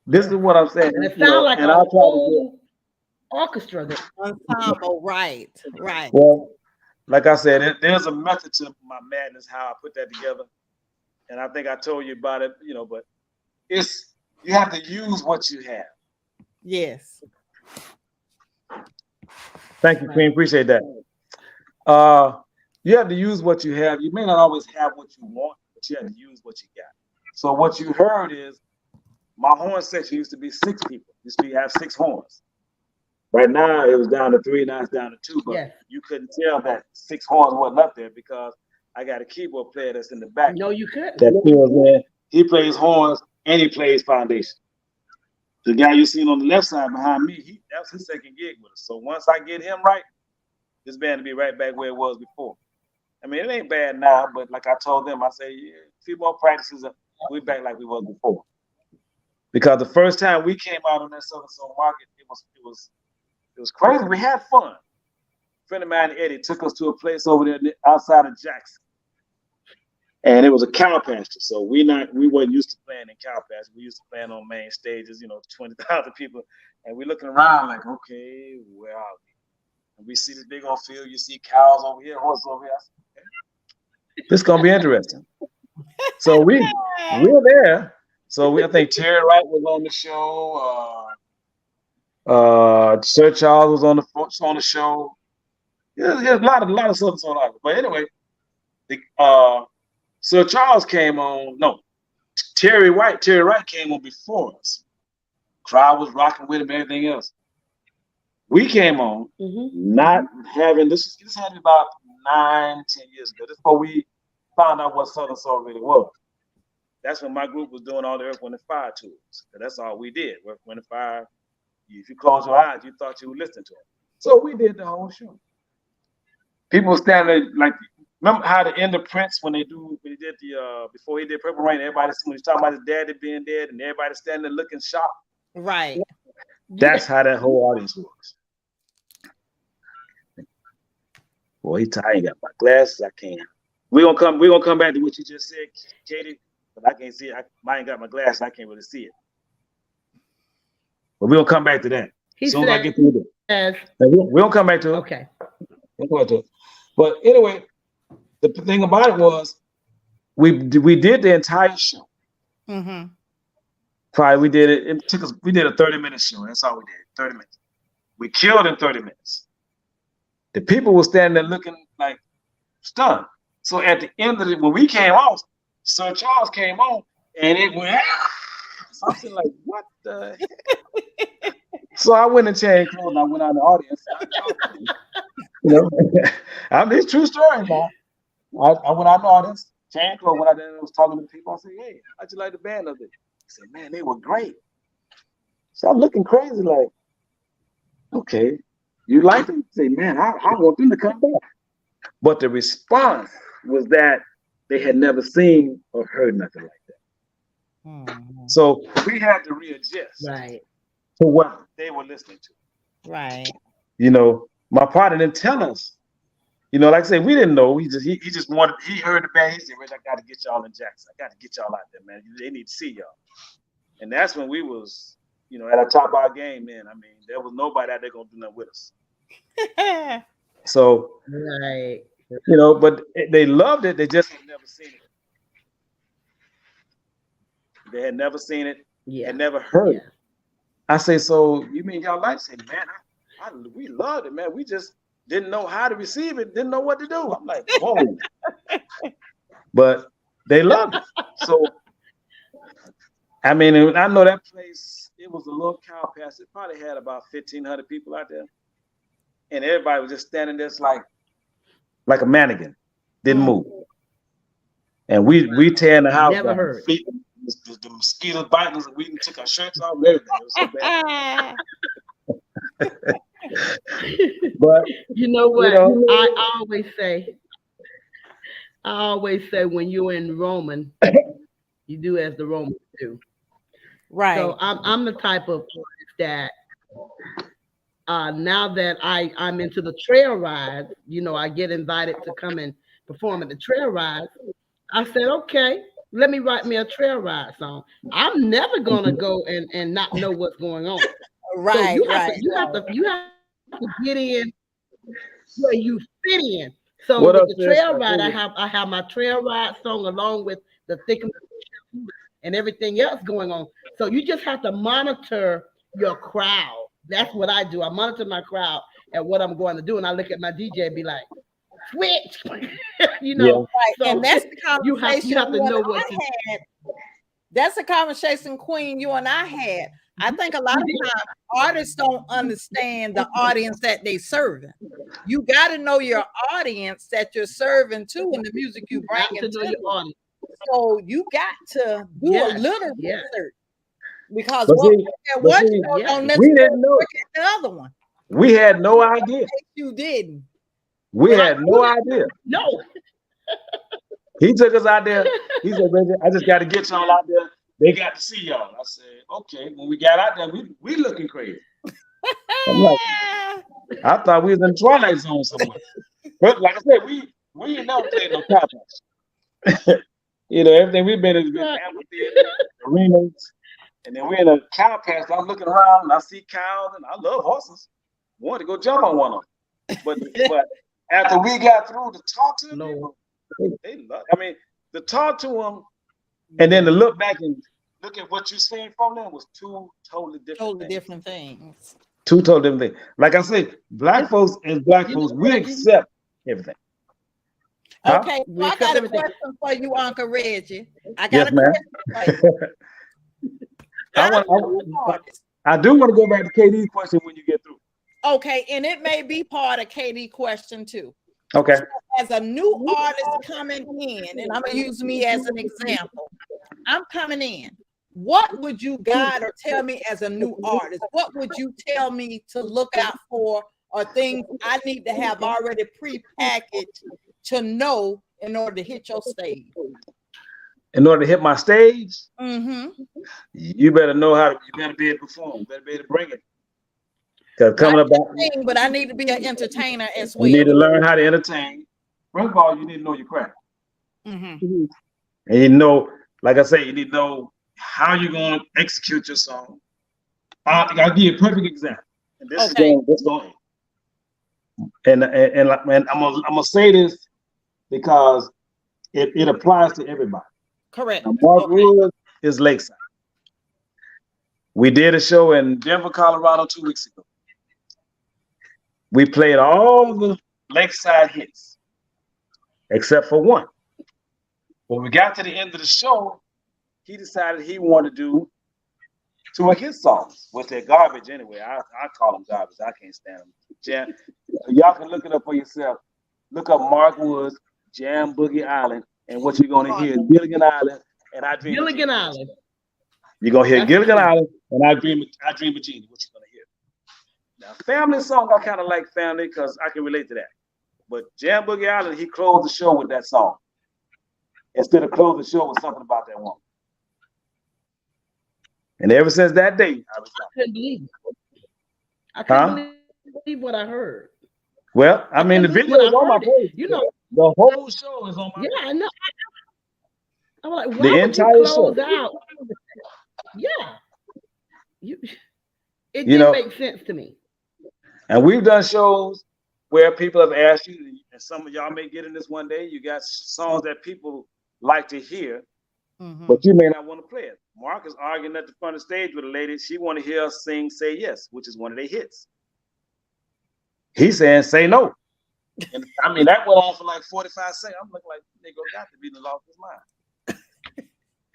this is what I'm saying. And it sounds like a whole orchestra there. Ensemble, right. Well, like I said, there's a method to my madness, how I put that together. And I think I told you about it, but you have to use what you have. Yes. Thank you, Queen. Appreciate that. You have to use what you have. You may not always have what you want, but you have to use what you got. So what you heard is my horn section used to be 6 people. Have 6 horns. Right now it was down to 3, now it's down to 2. But you couldn't tell that 6 horns wasn't up there because I got a keyboard player that's in the back. No, you couldn't. That feels, man. He plays horns and he plays foundation. The guy you seen on the left side behind me, that was his second gig with us. So once I get him right, this band will be right back where it was before. I mean, it ain't bad now, but like I told them, I say, a few more practices, we back like we was before. Because the first time we came out on that Southern Soul market, it was crazy. We had fun. A friend of mine, Eddie, took us to a place over there outside of Jackson. And it was a cow pasture. So we weren't used to playing in cow pasture. We used to playing on main stages, 20,000 people. And we're looking around like, okay, where are we? And we see this big old field. You see cows over here, horses over here. I said, okay. This is going to be interesting. So we're there. So I think Terry Wright was on the show. Sir Charles was on the show. There's a lot of stuff on it. But anyway, Sir Charles came on. No, Terry Wright came on before us. Crowd was rocking with him and everything else. We came on, not having this had to be about 9-10 years ago. This is before we found out what Southern Soul really was. That's when my group was doing all the Earth, Wind & Fire tours. That's all we did. Earth, Wind & Fire. If you close your eyes, you thought you were listening to it. So we did the whole show. People standing like, remember how the end of Prince when they did the before he did Purple Rain, everybody when he's talking about his daddy being dead and everybody standing there looking shocked. Right. That's how that whole audience was. Boy, I ain't got my glasses. I can't. We're gonna come back to what you just said, Katie, but I can't see it. I ain't got my glasses. I can't really see it. But we're gonna come back to that. As soon as I get through that. We're gonna come back to it. Okay. We'll come back to it. But anyway, the thing about it was we did the entire show. Mm-hmm. Probably we did it. It took us. We did a 30-minute show. That's all we did. 30 minutes. We killed in 30 minutes. The people were standing there looking like stunned. So at the end of it, when we came off, Sir Charles came on, and it went. Something like, what the heck? So I went and changed clothes. And I went out in the audience. I mean, it's true story, man. I went out in the audience, changed clothes, went out there and was talking to the people. I said, hey, how'd you like the band of it? He said, man, they were great. So I'm looking crazy like, okay, you like them? I say, man, I want them to come back. But the response was that they had never seen or heard nothing like that. Mm-hmm. So we had to readjust to what they were listening to. Right. My partner didn't tell us. Like I said, we didn't know. He just wanted. He heard the band. He said, "Rich, I got to get y'all in Jackson. I got to get y'all out there, man. They need to see y'all." And that's when we was, at the top of our game, man. I mean, there was nobody out there gonna do nothing with us. So, Right. but they loved it. They just had never seen it. They had never seen it. Yeah. Had never heard it. I say, so you mean y'all like? Say, man, we loved it, man. We just didn't know how to receive it. Didn't know what to do. I'm like, whoa. But they loved it. So, I mean, I know that place, it was a little cow pasture. It probably had about 1,500 people out there. And everybody was just standing there like a mannequin. Didn't move. And we tearing the house Never down. heard. The mosquitoes biting us, and we took our shirts off and everything. It was so bad. But you know what? I always say when you're in Roman, you do as the Romans do. Right. So I'm the type of artist that now that I'm into the trail ride, I get invited to come and perform at the trail ride. I said, okay, let me write me a trail ride song. I'm never gonna go and not know what's going on. Right. So you have to get in where you fit in. So with the trail ride, I have my trail ride song along with the Thickums and everything else going on. So you just have to monitor your crowd. That's what I do. I monitor my crowd at what I'm going to do, and I look at my DJ and be like, switch. Right. So and that's the conversation you have to know what to had. That's a conversation, Queen, you and I had. I think a lot of times artists don't understand the audience that they serving. You got to know your audience that you're serving to in the music you bring into your audience. So you got to do a little research because we didn't know the other one. We had no idea. You didn't. We had no idea. No. He took us out there. He said, I just got to get y'all out there. They got to see y'all. I said, okay. When we got out there, we looking crazy. I'm like, I thought we was in Twilight Zone somewhere. But like I said, we ain't never played no cow. Everything we've been in amphitheater, arenas, and then we're in a cow pasture. I'm looking around and I see cows, and I love horses. Wanted to go jump on one of them. But after we got through to talk to them, they love. I mean, to talk to them, and then to look back and look at what you're seeing from them was two totally different things. Two totally different things. Like I said, black folks and black folks, we accept everything. Okay, so I got a question for you, Uncle Reggie. I got a question for you. I do want to go back to KD's question when you get through. Okay, and it may be part of KD question too. Okay. So as a new artist coming in, and I'm gonna use me as an example. I'm coming in. What would you guide or tell me as a new artist? What would you tell me to look out for or things I need to have already pre-packaged to know in order to hit your stage? In order to hit my stage, mm-hmm. You better know how to. You better be able to perform. You better be able to bring it. Because coming up, but I need to be an entertainer as well. You need to learn how to entertain. First of all, you need to know your craft. Mm-hmm. And like I say, you need to know how you're going to execute your song. I'll give you a perfect example. And this is going. And I'm gonna say this because it applies to everybody. Correct. Now, Mark Woods is Lakeside. We did a show in Denver, Colorado 2 weeks ago. We played all the Lakeside hits except for one. When we got to the end of the show, he decided he wanted to do two of his songs, which they're garbage anyway. I call them garbage. I can't stand them. Y'all can look it up for yourself. Look up Mark Woods, Jam Boogie Island, and what you're going to hear is Gilligan Island and I Dream Gilligan Island. You're going to hear Gilligan Island and I Dream of Jeannie, what you're going to hear. Now, family song, I kind of like family because I can relate to that. But Jam Boogie Island, he closed the show with that song. Instead of closing the show with something about that woman. And ever since that day, I couldn't believe it. I couldn't believe what I heard. Well, I mean, the video is on my page. The whole show is on my page. Yeah, I know. I'm like, why would you close out? Yeah. It didn't make sense to me. And we've done shows where people have asked you, and some of y'all may get in this one day. You got songs that people like to hear, but you may not want to play it. Mark is arguing at the front of the stage with a lady. She want to hear us sing "Say Yes," which is one of their hits. He's saying "Say No," and I mean that went on for like 45 seconds. I'm looking like nigga got to be the lost his mind.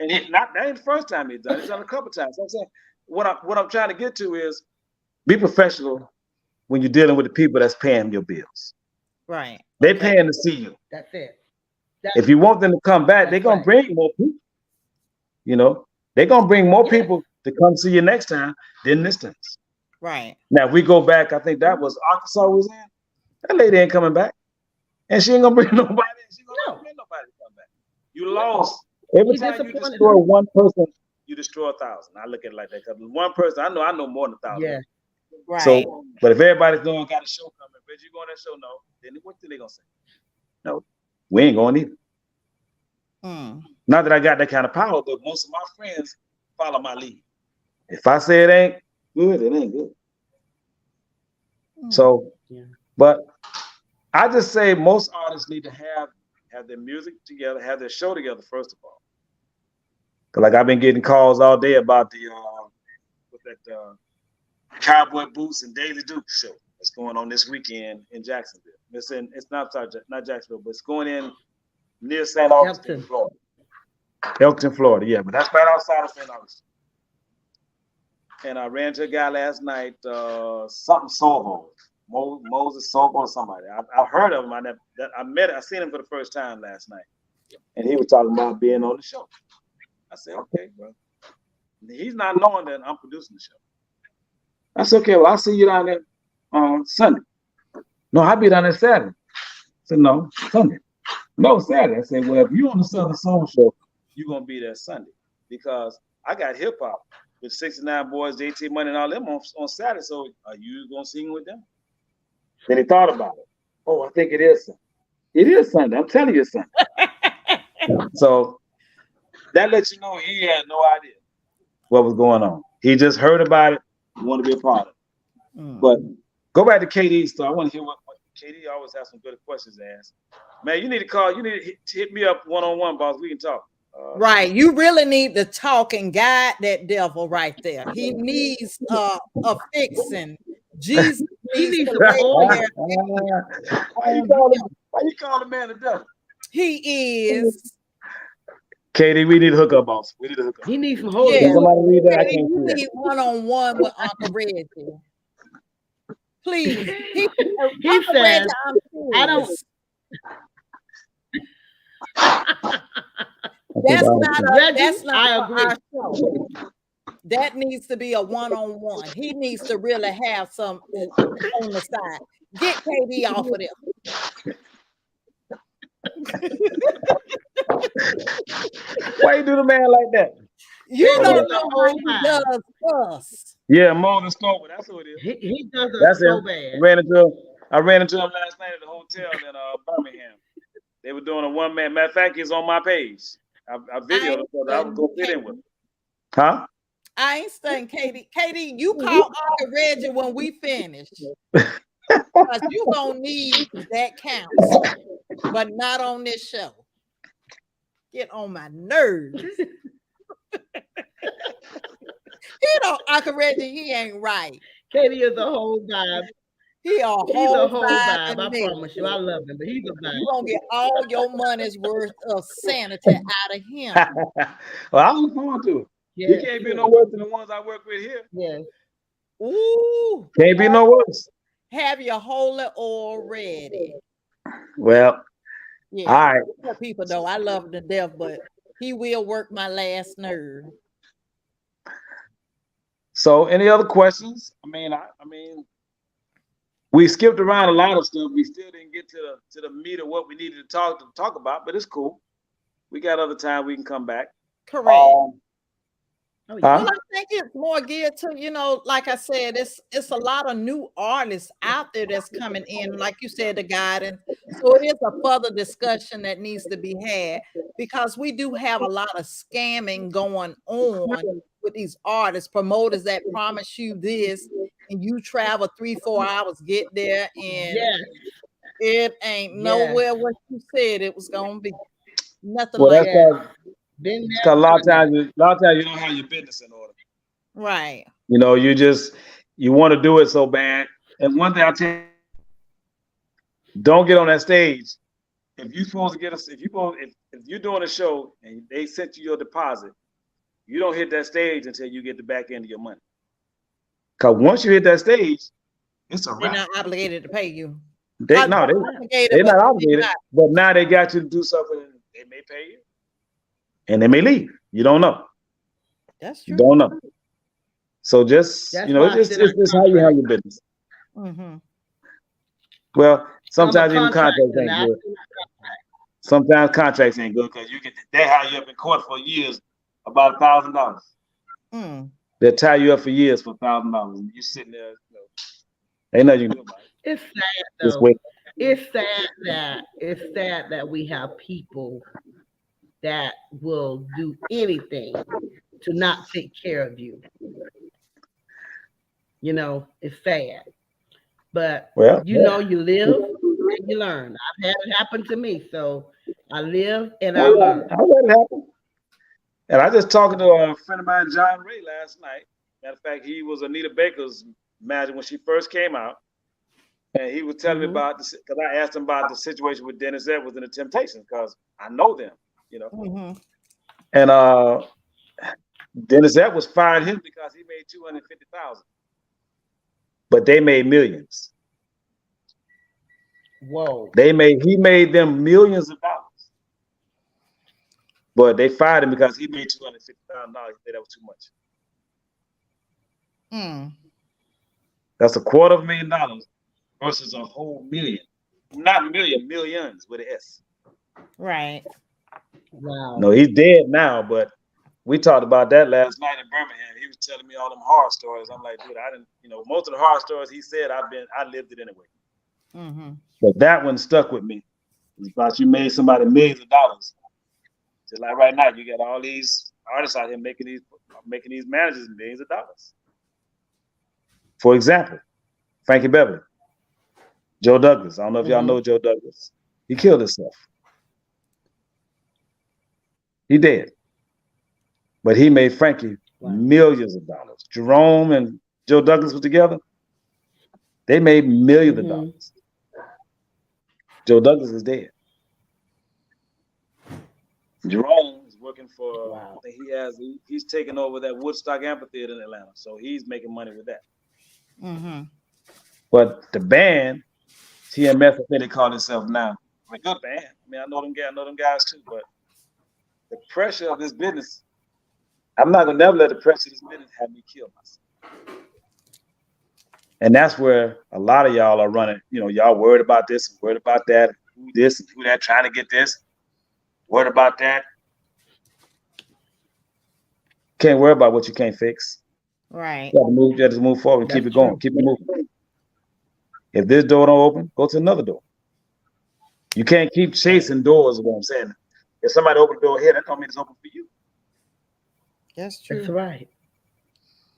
And that ain't the first time he's done it. He's done it a couple times. So I'm saying what I'm trying to get to is be professional when you're dealing with the people that's paying your bills. Right. They're paying to see you. That's it. If you want them to come back, they're going to bring more people. You know, they're going to bring more people to come see you next time than this time. Right. Now, if we go back, I think that was Arkansas was in. That lady ain't coming back. And she ain't going to bring nobody in. She ain't going to bring nobody to come back. You lost. Every time you destroy one person, you destroy 1,000. I look at it like that. Because one person, I know more than 1,000. Yeah. Right. So, but if everybody's doing got a show coming, but you going to that show, no, then what they gonna say? No, we ain't going either. Not that I got that kind of power, but most of my friends follow my lead. If I say it ain't good, it ain't good. So, but I just say most artists need to have their music together, have their show together first of all. Cause like I've been getting calls all day about the Cowboy Boots and Daily Duke show that's going on this weekend in Jacksonville. It's not Jacksonville, but it's going in near St. Augustine, Florida. Elkton, Florida, yeah, but that's right outside of St. Augustine. And I ran into a guy last night, something Sobo, Moses Sobo or somebody. I heard of him. I seen him for the first time last night, and he was talking about being on the show. I said, okay, bro. He's not knowing that I'm producing the show. That's okay. Well, I'll see you down there on Sunday. No, I'll be down there Saturday. I said, no, Sunday. No, Saturday. I said, well, if you're on the Southern Soul Show, you're going to be there Sunday. Because I got hip hop with 69 Boys, JT Money, and all them on Saturday. So are you going to sing with them? Then he thought about it. Oh, I think it is Sunday. It is Sunday. I'm telling you it's Sunday. So that lets you know he had no idea what was going on. He just heard about it. Want to be a part of it. But go back to KD's story. I want to hear what KD always has some good questions to ask. Man, you need to call. You need to hit me up one-on-one, boss. We can talk. Right. You really need to talk and guide that devil right there. He needs a fixing. Jesus needs to why you call the man the devil? He is. KD, we need to hook up, boss. We need to hook up. He needs some holy. Yeah. Somebody read that? I can't You see need one-on-one with Uncle Reggie. Please. He says, Reggie, I don't. That's not our show. That needs to be a one-on-one. He needs to really have some on the side. Get KD off of there. Why you do the man like that? You don't know how he does us. Yeah, more than Scope. That's what it is. He does us so bad. I ran into him last night at the hotel in Birmingham. They were doing a one-man. Matter of fact, he's on my page. I videoed it so that I was going to fit in with him. Huh? I ain't studying Katie. Katie, you call Uncle Reggie when we finish. Because you gonna need that counts, but not on this show. Get on my nerves. Uncle Reggie, he ain't right. Katie is a whole vibe. He's a whole vibe. I promise you, I love him, but he's a vibe. You're gonna get all your money's worth of sanity out of him. Well, I look forward to it. Yeah, you can't be no worse than the ones I work with here. Yeah. Ooh. Can't be no worse. Have your holy oil ready. Well, yeah. All right. People though, I love him to death, but he will work my last nerve. So, any other questions? I mean, we skipped around a lot of stuff. We still didn't get to the meat of what we needed to talk about, but it's cool. We got other time we can come back. Correct. Well, I think it's more geared to, like I said, it's a lot of new artists out there that's coming in, like you said, the guidance. So it is a further discussion that needs to be had because we do have a lot of scamming going on with these artists, promoters that promise you this, and you travel 3-4 hours, get there, and Yes. it ain't nowhere what you said it was gonna be. Nothing Well, like that's that. Been because there. a lot of times you don't have your business in order. Right. You know, you want to do it so bad. And one thing I tell you, don't get on that stage. If you're supposed to get us, if you're doing a show and they sent you your deposit, you don't hit that stage until you get the back end of your money. Because once you hit that stage, it's a They're wrap. not obligated to pay you. They're not obligated, but now they got you to do something. They may pay you, and they may leave. You don't know. That's true. You don't know. So just That's it's how you handle your business. Mm-hmm. Well, sometimes even contracts ain't good. Sometimes contracts ain't good because they hire you up in court for years about $1,000. They'll tie you up for years for $1,000. You sitting there, ain't nothing you can do about it. It's sad though. It's sad that we have people that will do anything to not take care of you. You know, it's sad. But you live and you learn. I've had it happen to me, so I live and I learn. I let it happen. And I just talking to a friend of mine, John Ray, last night. Matter of fact, he was Anita Baker's manager when she first came out. And he was telling me about this, because I asked him about the situation with Dennis Edwards and the Temptations, because I know them, And Dennis Edwards fired him because he made $250,000. But they made millions. Whoa. He made them millions of dollars. But they fired him because he made $250,000. He said that was too much. That's $250,000 versus a whole million. Not million, millions with an S. Right. Wow. No, he's dead now, but we talked about that last night in Birmingham. He was telling me all them horror stories. I'm like, dude, I didn't, most of the horror stories he said, I lived it anyway. But that one stuck with me. It's about you made somebody millions of dollars. Just like right now, you got all these artists out here making these managers millions of dollars. For example, Frankie Beverly, Joe Douglas. I don't know if y'all know Joe Douglas. He killed himself. He did. But he made Frankie millions of dollars. Jerome and Joe Douglas were together. They made millions of dollars. Joe Douglas is dead. Jerome is working for, I think he's taking over that Woodstock Amphitheater in Atlanta. So he's making money with that. But the band, TMS, I think they call themselves now. A good band. I mean, I know them guys too, but the pressure of this business, I'm not gonna never let the pressure of this business have me kill myself. And that's where a lot of y'all are running. Y'all worried about this and worried about that, who this and who that, trying to get this, worried about that. Can't worry about what you can't fix. Right. You have to move forward and keep it going. Keep it moving. If this door don't open, go to another door. You can't keep chasing doors, is what I'm saying. If somebody opened the door here, that don't mean it's open for you. That's true. That's right.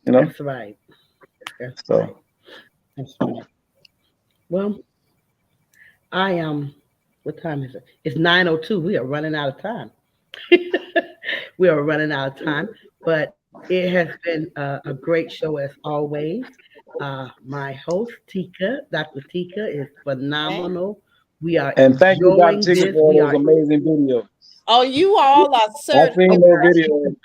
That's right. That's right. That's right. Well, I am. What time is it? It's 9:02. We are running out of time. We are running out of time, but it has been a great show as always. My host, Tika, Dr. Tika, is phenomenal. We are thank you, Dr. enjoying Tika, this. for those amazing videos. Oh, you all are certain. I've seen those videos.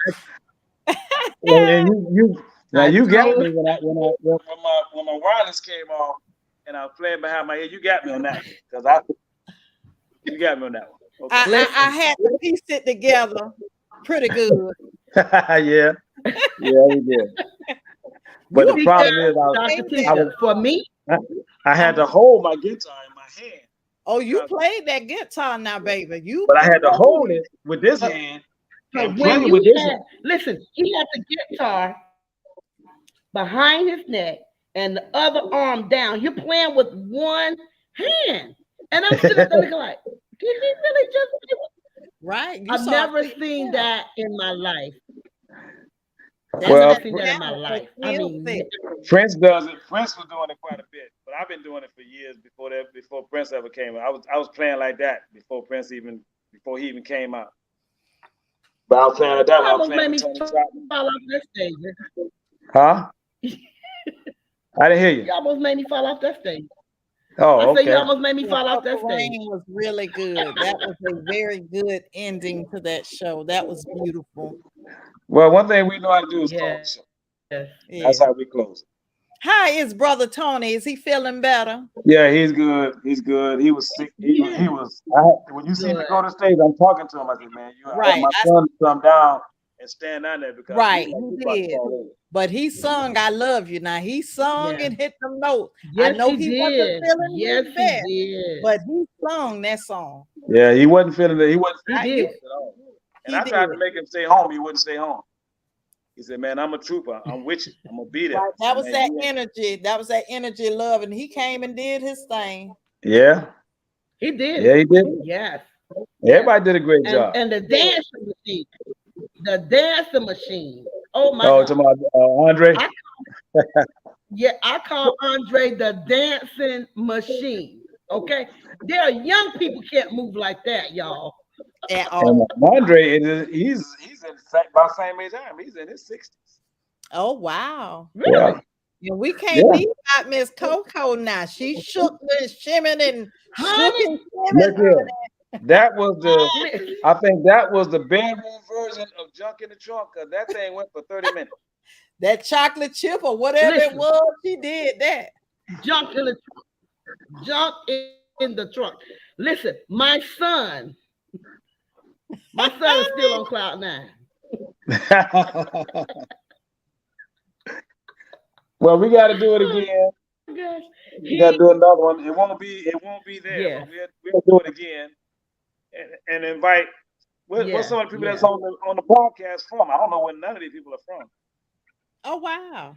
And you got me when my wireless came off and I was playing behind my ear. You got me on that because you got me on that one. Okay. I had to piece it together pretty good. Yeah, we did. But the problem is, for me, I had to hold my guitar in my hand. Oh, you played that guitar now, baby. But I had to hold it with this hand. And when listen, he had the guitar behind his neck and the other arm down. You're playing with one hand, and I'm sitting there looking like, did he really just? Right. I've never seen that in my life. Well, I've seen that in my life. I mean, Prince does it. Prince was doing it quite a bit, but I've been doing it for years before that. Before Prince ever came out, I was playing like that before he even came out. But I was playing like that. I was playing with Tony Chapman. Fall off that stage. Huh? I didn't hear you. You almost made me fall off that stage. Oh, I said you okay. almost made me fall off that Purple stage. Rain was really good. That was a very good ending to that show. That was beautiful. Well, one thing we know how to do is close the show. Yes. That's how we close it. How is Brother Tony? Is he feeling better? Yeah, he's good. He's good. He was sick. He was. When you see me go to stage, I'm talking to him. I said, "Man, I want my son to come down and stand down there because he did." But he sung "I Love You." Now he sung and hit them notes. Yes, I know he wasn't feeling yes, his he best, did. but he sung that song. Yeah, he wasn't feeling it. He wasn't. He did. At all. And I tried to make him stay home. He wouldn't stay home. He said, "Man, I'm a trooper. I'm with you. I'm gonna be there." Right. That was that energy. That was that energy, love, and he came and did his thing. Yeah, he did. Yeah, he did. Yes. Everybody did a great job. And the dancing machine. The dancing machine. Oh my God. God. Andre. I call Andre the dancing machine. Okay. There are young people can't move like that, y'all. And Andre he's in about same age I am. He's in his 60s. Oh wow. Really? Yeah. And we can't leave out Miss Coco now. She shook and shimmied and shook and shimmied. That was I think that was the bedroom version of Junk in the Trunk, because that thing went for 30 minutes. That chocolate chip or whatever it was, she did that. Junk in the trunk. Junk in the trunk. Listen, my son is still on cloud 9. Well, we got to do it again. Gosh. We got to do another one. It won't be there. Yeah. We'll do it again and invite. What's some of the people that's on the podcast from? I don't know where none of these people are from. Oh wow.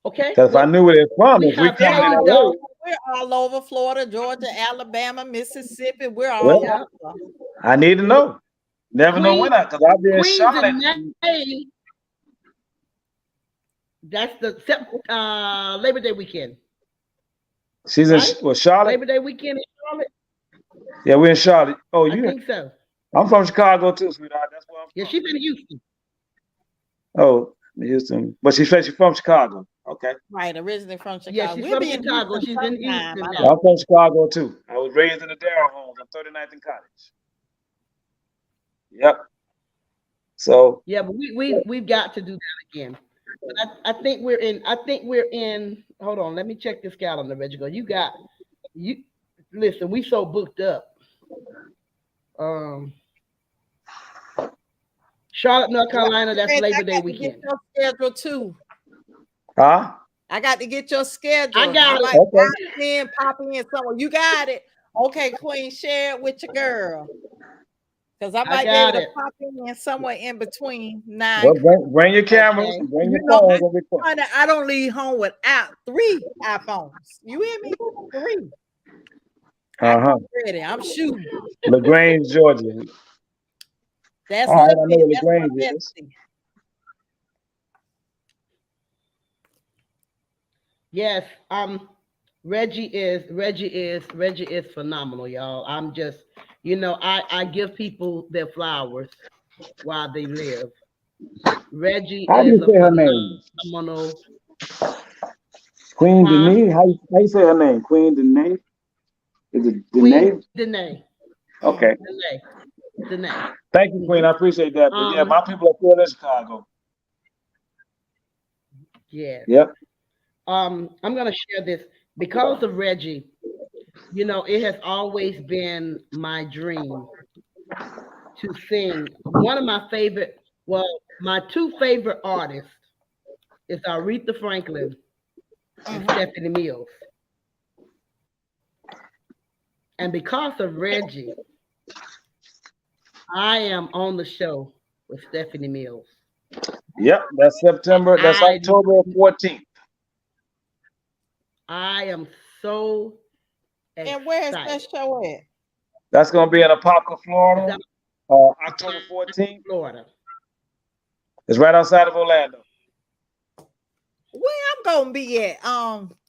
Okay. Because if I knew where they're from, if we come in LA, we're all over Florida, Georgia, Alabama, Mississippi. We're all over. I need to know. Never know when because I'll be in Charlotte. That's the Labor Day weekend. She's in Charlotte. Labor Day weekend in Charlotte. Yeah, we're in Charlotte. Oh, I think so. I'm from Chicago too, sweetheart. That's where I'm from. Yeah, she's in Houston. Oh, Houston, but she's from Chicago. Okay. Right, originally from Chicago. Yeah, she's from Chicago. She's in Houston now. I'm from Chicago too. I was raised in the Darrell homes on 39th and Cottage. Yep. So. Yeah, but we've got to do that again. But I think we're in. Hold on, let me check this calendar, Reginald. Listen, we so booked up. Charlotte, North Carolina. That's Labor Day weekend. Get your schedule too. Huh? I got to get your schedule. I got it. Pop in somewhere. You got it. Okay, Queen, share it with your girl. Because I might be able to pop in somewhere in between 9. Well, bring your cameras. Okay. Bring your phones. I don't leave home without 3 iPhones. You hear me? 3. I'm ready. I'm shooting. LaGrange, Georgia. That's all right. I know what LaGrange is. Yes. Reggie is phenomenal, y'all. I'm just, I give people their flowers while they live. Reggie is a phenomenal. Queen Danae. How you say her name? Queen Danae. Is it Danae? Danae. Okay. Danae. Thank you, Queen. I appreciate that. But my people are still in Chicago. Yeah. Yep. I'm gonna share this because of Reggie. It has always been my dream to sing. One of my favorite, my 2 favorite artists is Aretha Franklin and Stephanie Mills. And because of Reggie, I am on the show with Stephanie Mills. Yep, that's October 14th. I am so excited. And where is that show at? That's going to be in Apopka, Florida, October 14th. Florida. It's right outside of Orlando. I'm gonna be at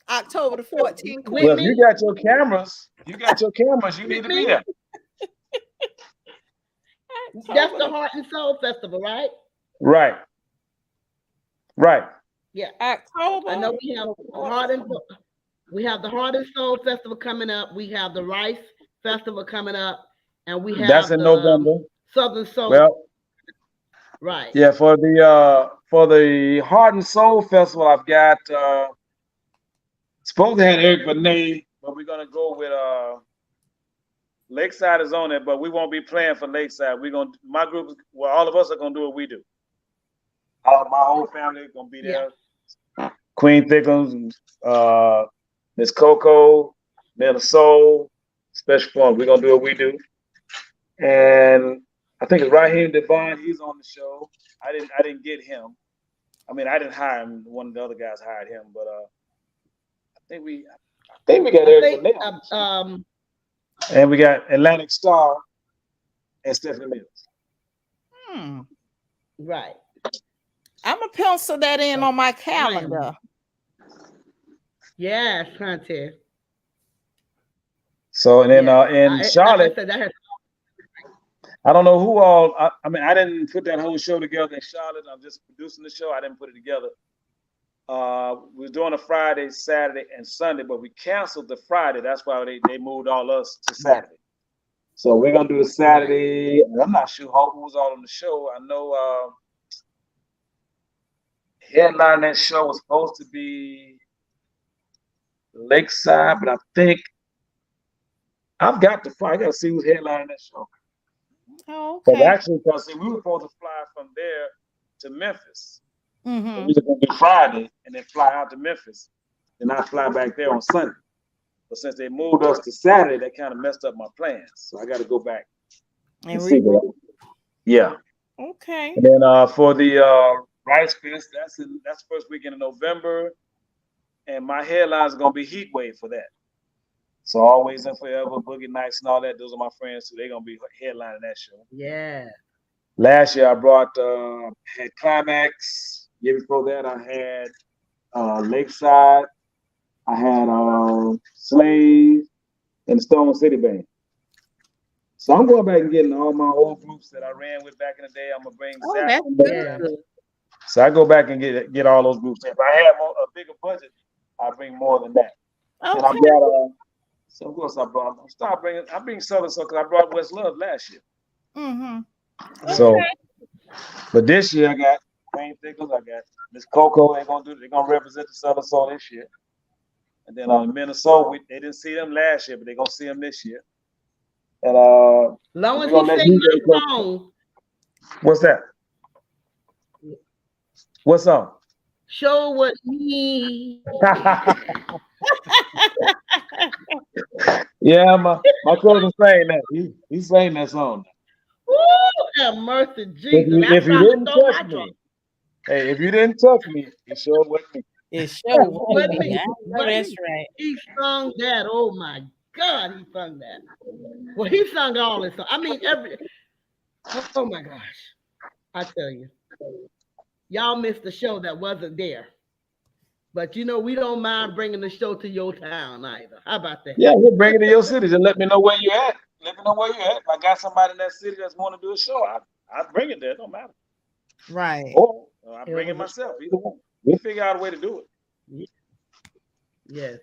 October the 14th. Well, if you got your cameras, you need to be there. That's the Heart and Soul Festival, right? Right. Yeah. October. I know we have the Heart and Soul Festival coming up. We have the Rice Festival coming up, and we have That's in November. Southern Soul. Well, right. Yeah, for the Heart and Soul Festival, I've got supposed to have Eric Benet, but we're gonna go with Lakeside is on it, but we won't be playing for Lakeside. My group, all of us are gonna do what we do. My whole family is gonna be there. Yeah. Queen Thickums, Miss Coco, Men of Soul, Special Fun. We're gonna do what we do. And I think it's Raheem Devon, he's on the show. I didn't get him. I mean, I didn't hire him. One of the other guys hired him, but I think we got Eric Benet. And we got Atlantic Star and Stephanie Mills. Right. I'm gonna pencil that in on my calendar. Yes, Hunter. So and then in Charlotte, I don't know who all. I mean, I didn't put that whole show together in Charlotte. I'm just producing the show. I didn't put it together. We were doing a Friday, Saturday, and Sunday, but we canceled the Friday. That's why they moved all us to Saturday. So we're gonna do the Saturday. I'm not sure who was all on the show. I know headline that show was supposed to be Lakeside, but I think I got to see who's headlining that show. Oh, okay. But actually, because we were supposed to fly from there to Memphis. Mm-hmm. We were going to do Friday and then fly out to Memphis, and I fly back there on Sunday. But since they moved us to Saturday, that kind of messed up my plans. So I got to go back and see that. Yeah. Okay. And then for the Rice Fest, that's first weekend in November, and my headlines are going to be Heat Wave for that. So Always and Forever, Boogie Nights, and all that. Those are my friends, so they're gonna be headlining that show. Yeah. Last year I brought had Climax. Year before that I had Lakeside. I had Slave and Stone City Band. So I'm going back and getting all my old groups that I ran with back in the day. I'm gonna bring Zach. Good. So I go back and get all those groups. If I had a bigger budget, I bring more than that. Okay. And I got so of course I bring Southern Soul because I brought West Love last year. Mm-hmm. Okay. So, but this year I got Queen Thickums, I got Miss Coco. They're gonna represent the Southern Soul this year. And then on Minnesota, they didn't see them last year, but they're gonna see them this year. And long as he sing my song. What's that? What song? Show what me. Yeah, my cousin sang that. He sang that song. Ooh, have mercy, Jesus. If you didn't touch me, hey, if you didn't touch me, it showed what me. It showed what me. That's right. He sung that. Oh my God, he sung that. Well, he sung all this song. I mean, oh my gosh. I tell you. Y'all missed the show that wasn't there. But we don't mind bringing the show to your town either. How about that? Yeah, we'll bring it to your city. Just let me know where you're at. Let me know where you're at. If I got somebody in that city that's want to do a show, I'll bring it there. It don't matter. Right. Or I bring it myself. Either one. We'll figure out a way to do it. Yes.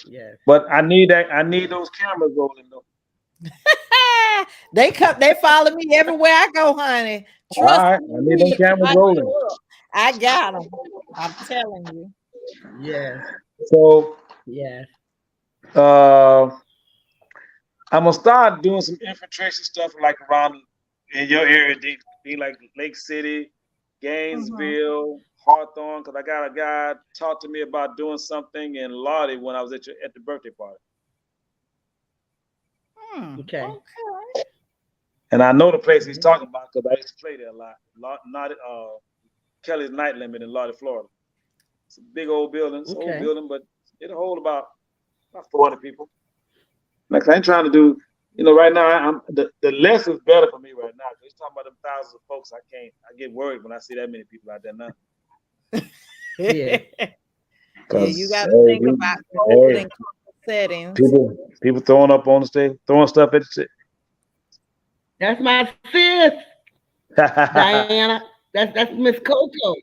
Yes. But I need those cameras rolling though. They follow me everywhere I go, honey. Trust all right. I need those cameras rolling. I got them. I'm telling you. Yeah. So yeah. I'm gonna start doing some infiltration stuff like around in your area, be like Lake City, Gainesville, Hawthorne, because I got a guy talk to me about doing something in Lottie when I was at the birthday party. Okay. And I know the place he's talking about because I used to play there a lot. Not Kelly's Night Limit in Lottie, Florida. It's a big old building. It's an old building, but it'll hold about 400 people. Like I ain't trying to do, right now the less is better for me right now. He's talking about them thousands of folks. I get worried when I see that many people out there now. Yeah. Yeah, you got to Hey, think about cold hey, and comfort settings. people throwing up on the stage, throwing stuff at the shit. That's my sis, Diana. That's Miss Coco.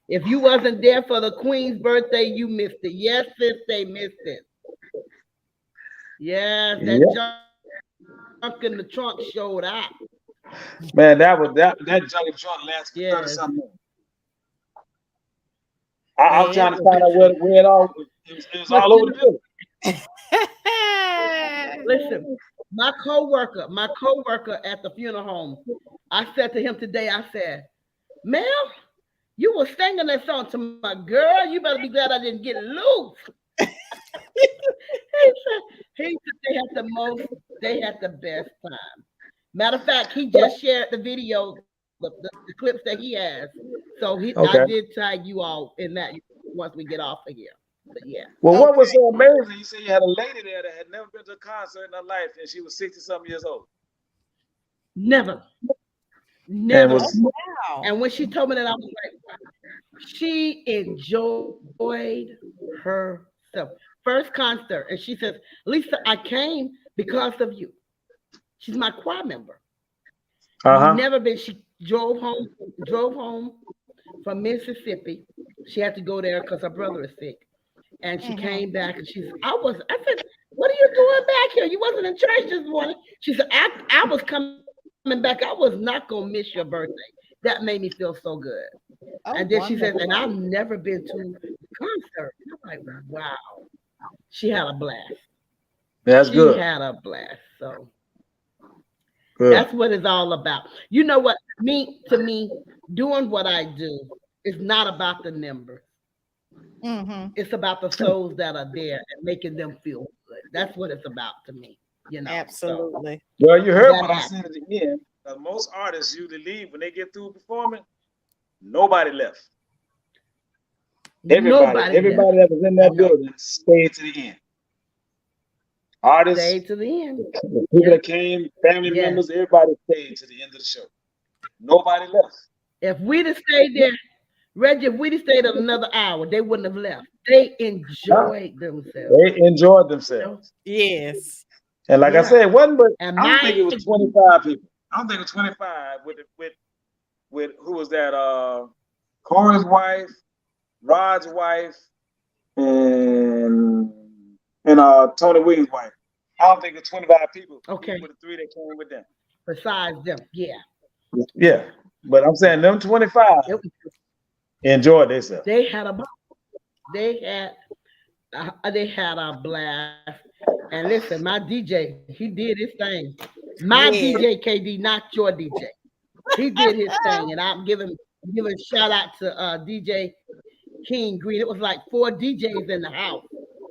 If you wasn't there for the Queen's birthday, you missed it. Yes, sis, they missed it. Yes, that Yeah, junk in the trunk showed up. man, that junkie trunk lasted for 30 Yes. something minutes. I was Yeah, trying to find out where it all it was But all over the building. listen, my coworker at the funeral home, I said to him today, I said, ma'am, you were singing that song to my girl. You better be glad I didn't get loose. He said they had the best time. Matter of fact, he But just shared the video, the clips that he has. So I okay. did tag you all in that once we get off of here. But yeah, Well, what was okay. so amazing? You said you had a lady there that had never been to a concert in her life, and she was 60 something years old, never, and never. Oh, was wow. And when she told me that, I was like, she enjoyed herself. First concert, and she says, Lisa, I came because of you. She's my choir member. uh Never been. She drove home from Mississippi. She had to go there because her brother is sick. And she Mhm. came back and I said, what are you doing back here? You wasn't in church this morning. She said, I was coming back. I was not gonna miss your birthday. That made me feel so good. And then she Oh, says, and I've wonderful. never been to a concert. And I'm like, wow. She had a blast. that's She good, had a blast. So good. that's what it's all about. You know what? To me, doing what I do is not about the numbers. Mhm. It's about the souls that are there and making them feel good. That's what it's about to me, you know. So Absolutely. Well, you and heard that what I happened. said at the end. Most artists usually leave when they get through performing. Nobody left. Nobody left. Everybody that was in I that know. building stayed to the end. Artists, Stay to the end. the people Yes. that came, family Yes. members, everybody stayed to the end of the show. Nobody left. If we'd have stayed there, Reggie, if we'd have stayed another hour, they wouldn't have left. They Huh? enjoyed themselves. They enjoyed You know? themselves. Yes. And like I Yeah. said, it wasn't but And I don't think it was 25 people. I don't think it was 25 with who was that? Corey's wife, Rod's wife, and Tony Williams' wife. I don't think it's 25 people, okay. even with the three that came with them. Besides them, yeah. Yeah. But I'm saying Yeah. them 25 It, enjoyed themselves. they had a they had a blast. And listen, my DJ, he did his thing. My Yes. DJ KD, not your DJ. He did his thing, and I'm giving shout out to DJ King Green. It was like 4 DJs in the house.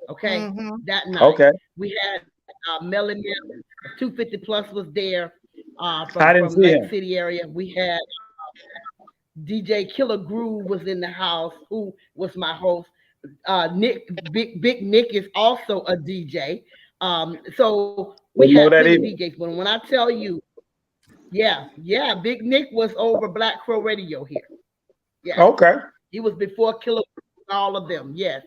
Okay, Mhm. that night Okay. we had Melly Mel, 250 plus was there I didn't from see Lake him. City area. We had DJ Killer Groove was in the house, who was my host. Nick, Big Nick is also a DJ. So we Didn't had know that plenty either. DJs. But when I tell you, yeah, Big Nick was over Black Crow Radio here. Yes, Okay. he was before Killer, all of them. Yes,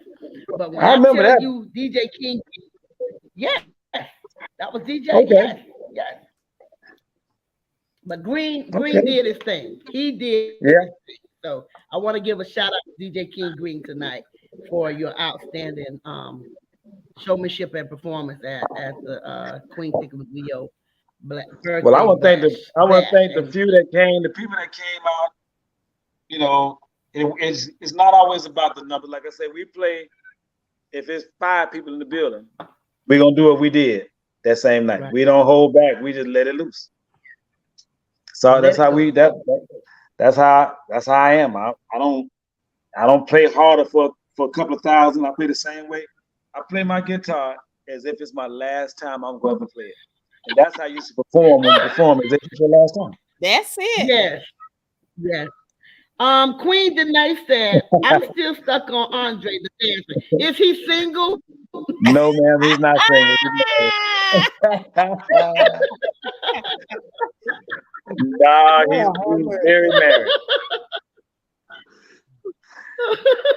but when I I remember tell that. you DJ King, yes, that was DJ. Yes, Okay. yes. But Green Okay. did his thing. He did his Yeah. thing. So I want to give a shout out to DJ King Green tonight for your outstanding showmanship and performance at the Queen Thickums Leo Well, birthday bash. I want to thank the And few that came, the people that came out. You know, it's not always about the number. Like I said, we play. If it's 5 people in the building, we're gonna do what we did that same night. right, We don't hold back. We just let it loose. So let that's it how go. that's how I am. I don't play harder for a couple of thousand. I play the same way. I play my guitar as if it's my last time I'm going to play it. And that's how you should perform when you perform, as if it's your last time. That's it. Yes, yes. Queen Denise said, I'm still stuck on Andre the dancer. Is he single? No, ma'am, he's not single. Nah, Lord have he's mercy. very married.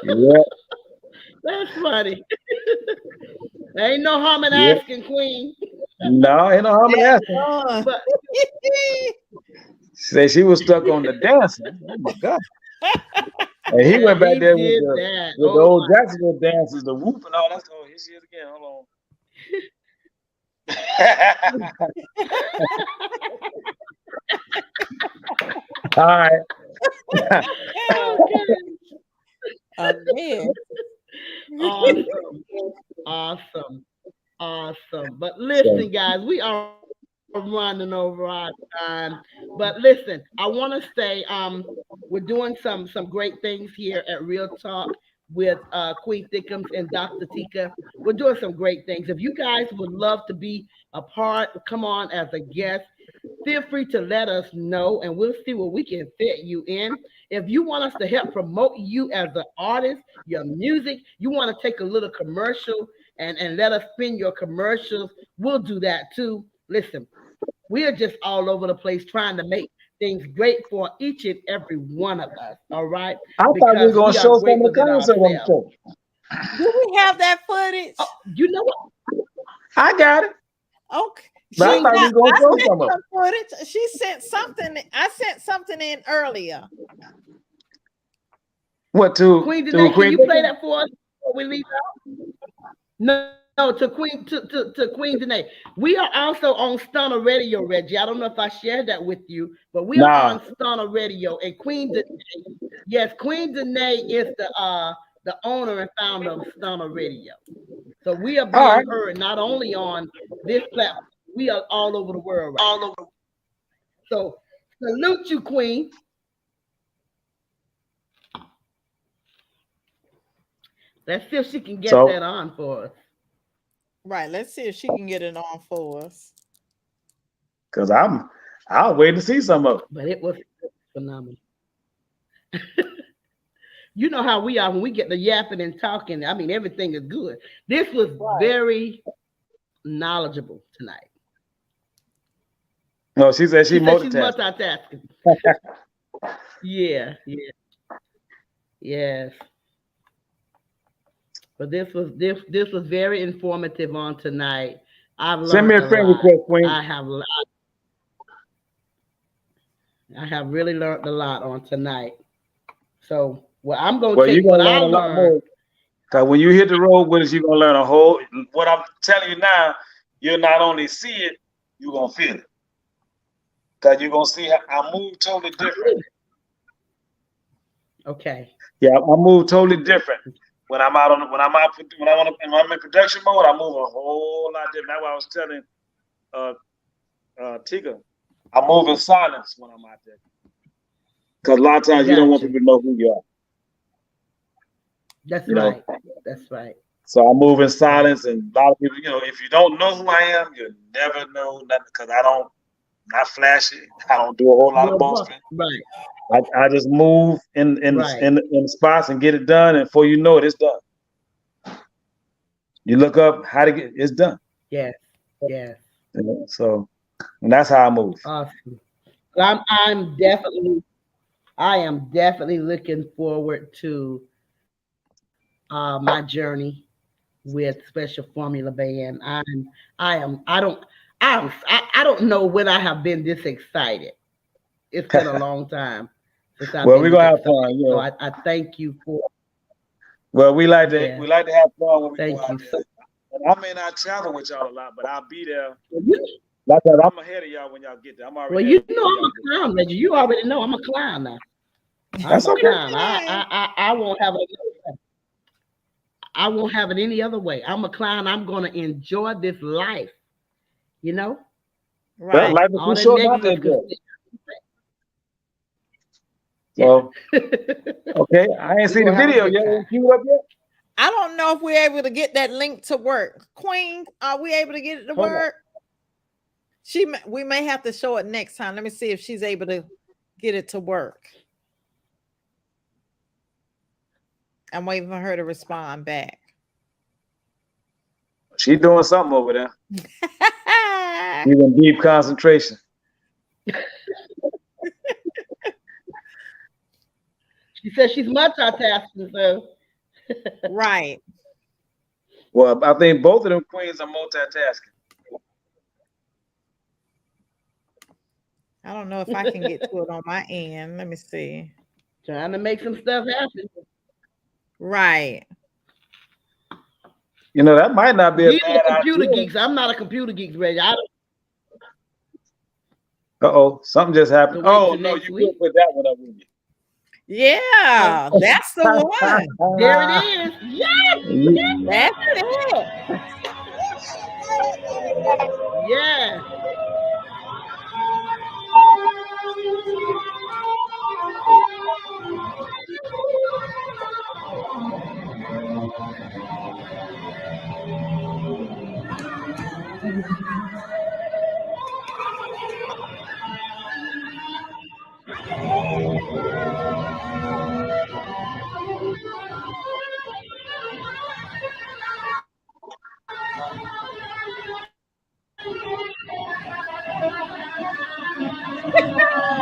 Yeah, That's funny. There ain't no harm in yeah. asking, Queen. No, ain't no harm in asking. Oh. But Say she was stuck on the dancing. Oh my God. And he yeah, went back he there with did that. the Oh old my. Jacksonville dances, the whoop and all that. Oh, here she is again. Hold on. All right. Okay. Man. Awesome. Awesome. Awesome. But So, listen, guys, we are running over our time. But listen, I want to say we're doing some great things here at Real Talk with Queen Thickums and Dr. Tika. We're doing some great things. If you guys would love to be a part, come on as a guest. Feel free to let us know and we'll see what we can fit you in. If you want us to help promote you as an artist, your music, you want to take a little commercial and let us spin your commercials, we'll do that too. Listen, we are just all over the place trying to make things great for each and every one of us. All right. I thought we were Because going we to are show great some of the within concert on the ourselves. show. Do we have that footage? Oh, you know what? I got it. Okay. But I Queen, thought we I were going to show sent some of some it. footage. She sent something. I sent something in earlier. What, Queen to Danae, can Queen you play Vicky? that for us before we leave out? No, to Queen Danae. We are also on Stunner Radio, Reggie. I don't know if I shared that with you, but we are Nah. on Stunner Radio. And Queen Danae, yes, Queen Danae is the owner and founder of Stunner Radio. So we are All right. being heard not only on this platform, we are all over the world right All now. over. So salute you, Queen. Let's see if she can get that So, on for us. Right. Let's see if she can get it on for us. because I'll wait to see some of it. But it was phenomenal. You know how we are when we get the yapping and talking. I mean, everything is good. This was Right. very knowledgeable tonight. No, she said she She said she's multitasking. multitasking. Yeah, yeah, yes. But this was very informative on tonight. I've Send me learned a a friend lot. request, Queen. I have really learned a lot on tonight. So well, I'm gonna Well, you're take what gonna I learn a lot learned. more. Because when you hit the road with us, you're gonna learn a whole. What I'm telling you now, you'll not only see it, you're gonna feel it. Because you're gonna see how I move totally different. Okay. Yeah, I move totally different. When I'm out on when I'm out when I'm in production mode, I move a whole lot different. That's why I was telling Tika, I move in silence when I'm out there. Because a lot of times you don't want Gotcha. people to know who you are. That's You know. right. That's right. So I move in silence, and a lot of people, if you don't know who I am, you never know nothing because not flashy. I don't do a whole lot of boasting. Right. I just move in Right. spots and get it done, and before you know it, it's done. You look up how to get it's done. Yes. Yes. So, and that's how I move. Awesome. Well, I am definitely looking forward to my journey with Special Formula Band. I don't know when I have been this excited. It's been a long time since I've Well, been we're this gonna have excited. fun. So I thank you for. Well, we like Yeah. to have fun when we Thank go out you. there. And I may not travel with y'all a lot, but I'll be there. You, Like that, I'm ahead of y'all when y'all get there. I'm already. well, there you know before I'm y'all a get there. clown, Reggie. You already know I'm a clown now. That's I'm a okay. clown. I won't have it. I won't have it any other way. I'm a clown. I'm gonna enjoy this life. You know, Well, Right. life is all too the short not to negatives. enjoy. So, okay, I ain't We're seen the gonna have a video good yet. time. Ain't queued up yet? I don't know if we're able to get that link to work. Queen, are we able to get it to Hold on. work? We may have to show it next time. Let me see if she's able to get it to work. I'm waiting for her to respond back. She doing something over there. She's in deep concentration. She says she's multitasking, so Right. Well, I think both of them queens are multitasking. I don't know if I can get to it on my end. Let me see. trying to make some stuff happen. Right. You know, that might not be a These bad are computer idea. geeks. I'm not a computer geek, Reggie. I don't Uh-oh, something just happened. So wait Oh, till no, next you week. could put that one up with me. Yeah, that's the one. there it is. Yes, That's it. yes.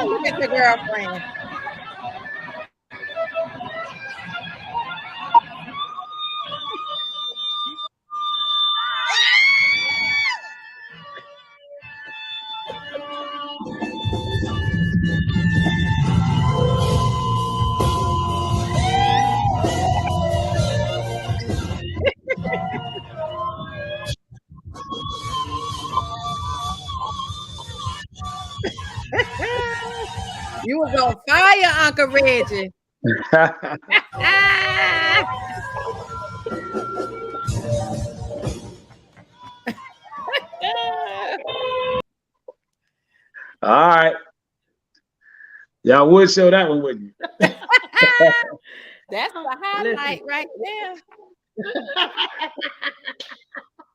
Look at your girlfriend. You was on fire, Uncle Reggie. All right. Y'all would show that one, wouldn't you? That's the highlight right there.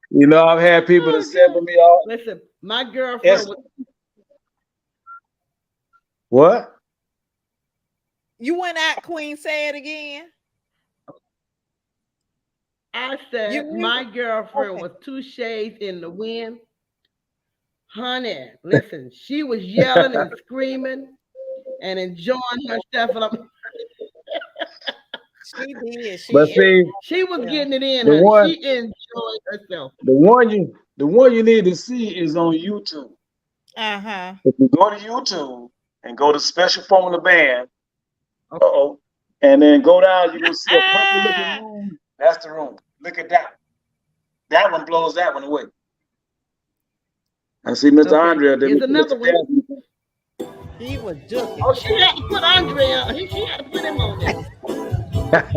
You know, I've had people that said for me all. Listen, my girlfriend Yes. was What? You went out, Queen. Say it again. I said You- my girlfriend Okay. was 2 shades in the wind. Honey, listen, she was yelling and screaming and enjoying herself. And She did. But see, she was getting it in, The honey. one- She enjoyed herself. the one you need to see is on YouTube. Uh-huh. If you go to YouTube and go to special form of the band, and then go down, you're gonna see a purple looking room. That's the room. Look at that. That one blows that one away. I see Mr. Okay, Andrea. here's another one. He was joking. Oh, she had to put Andrea. She had to put him on there.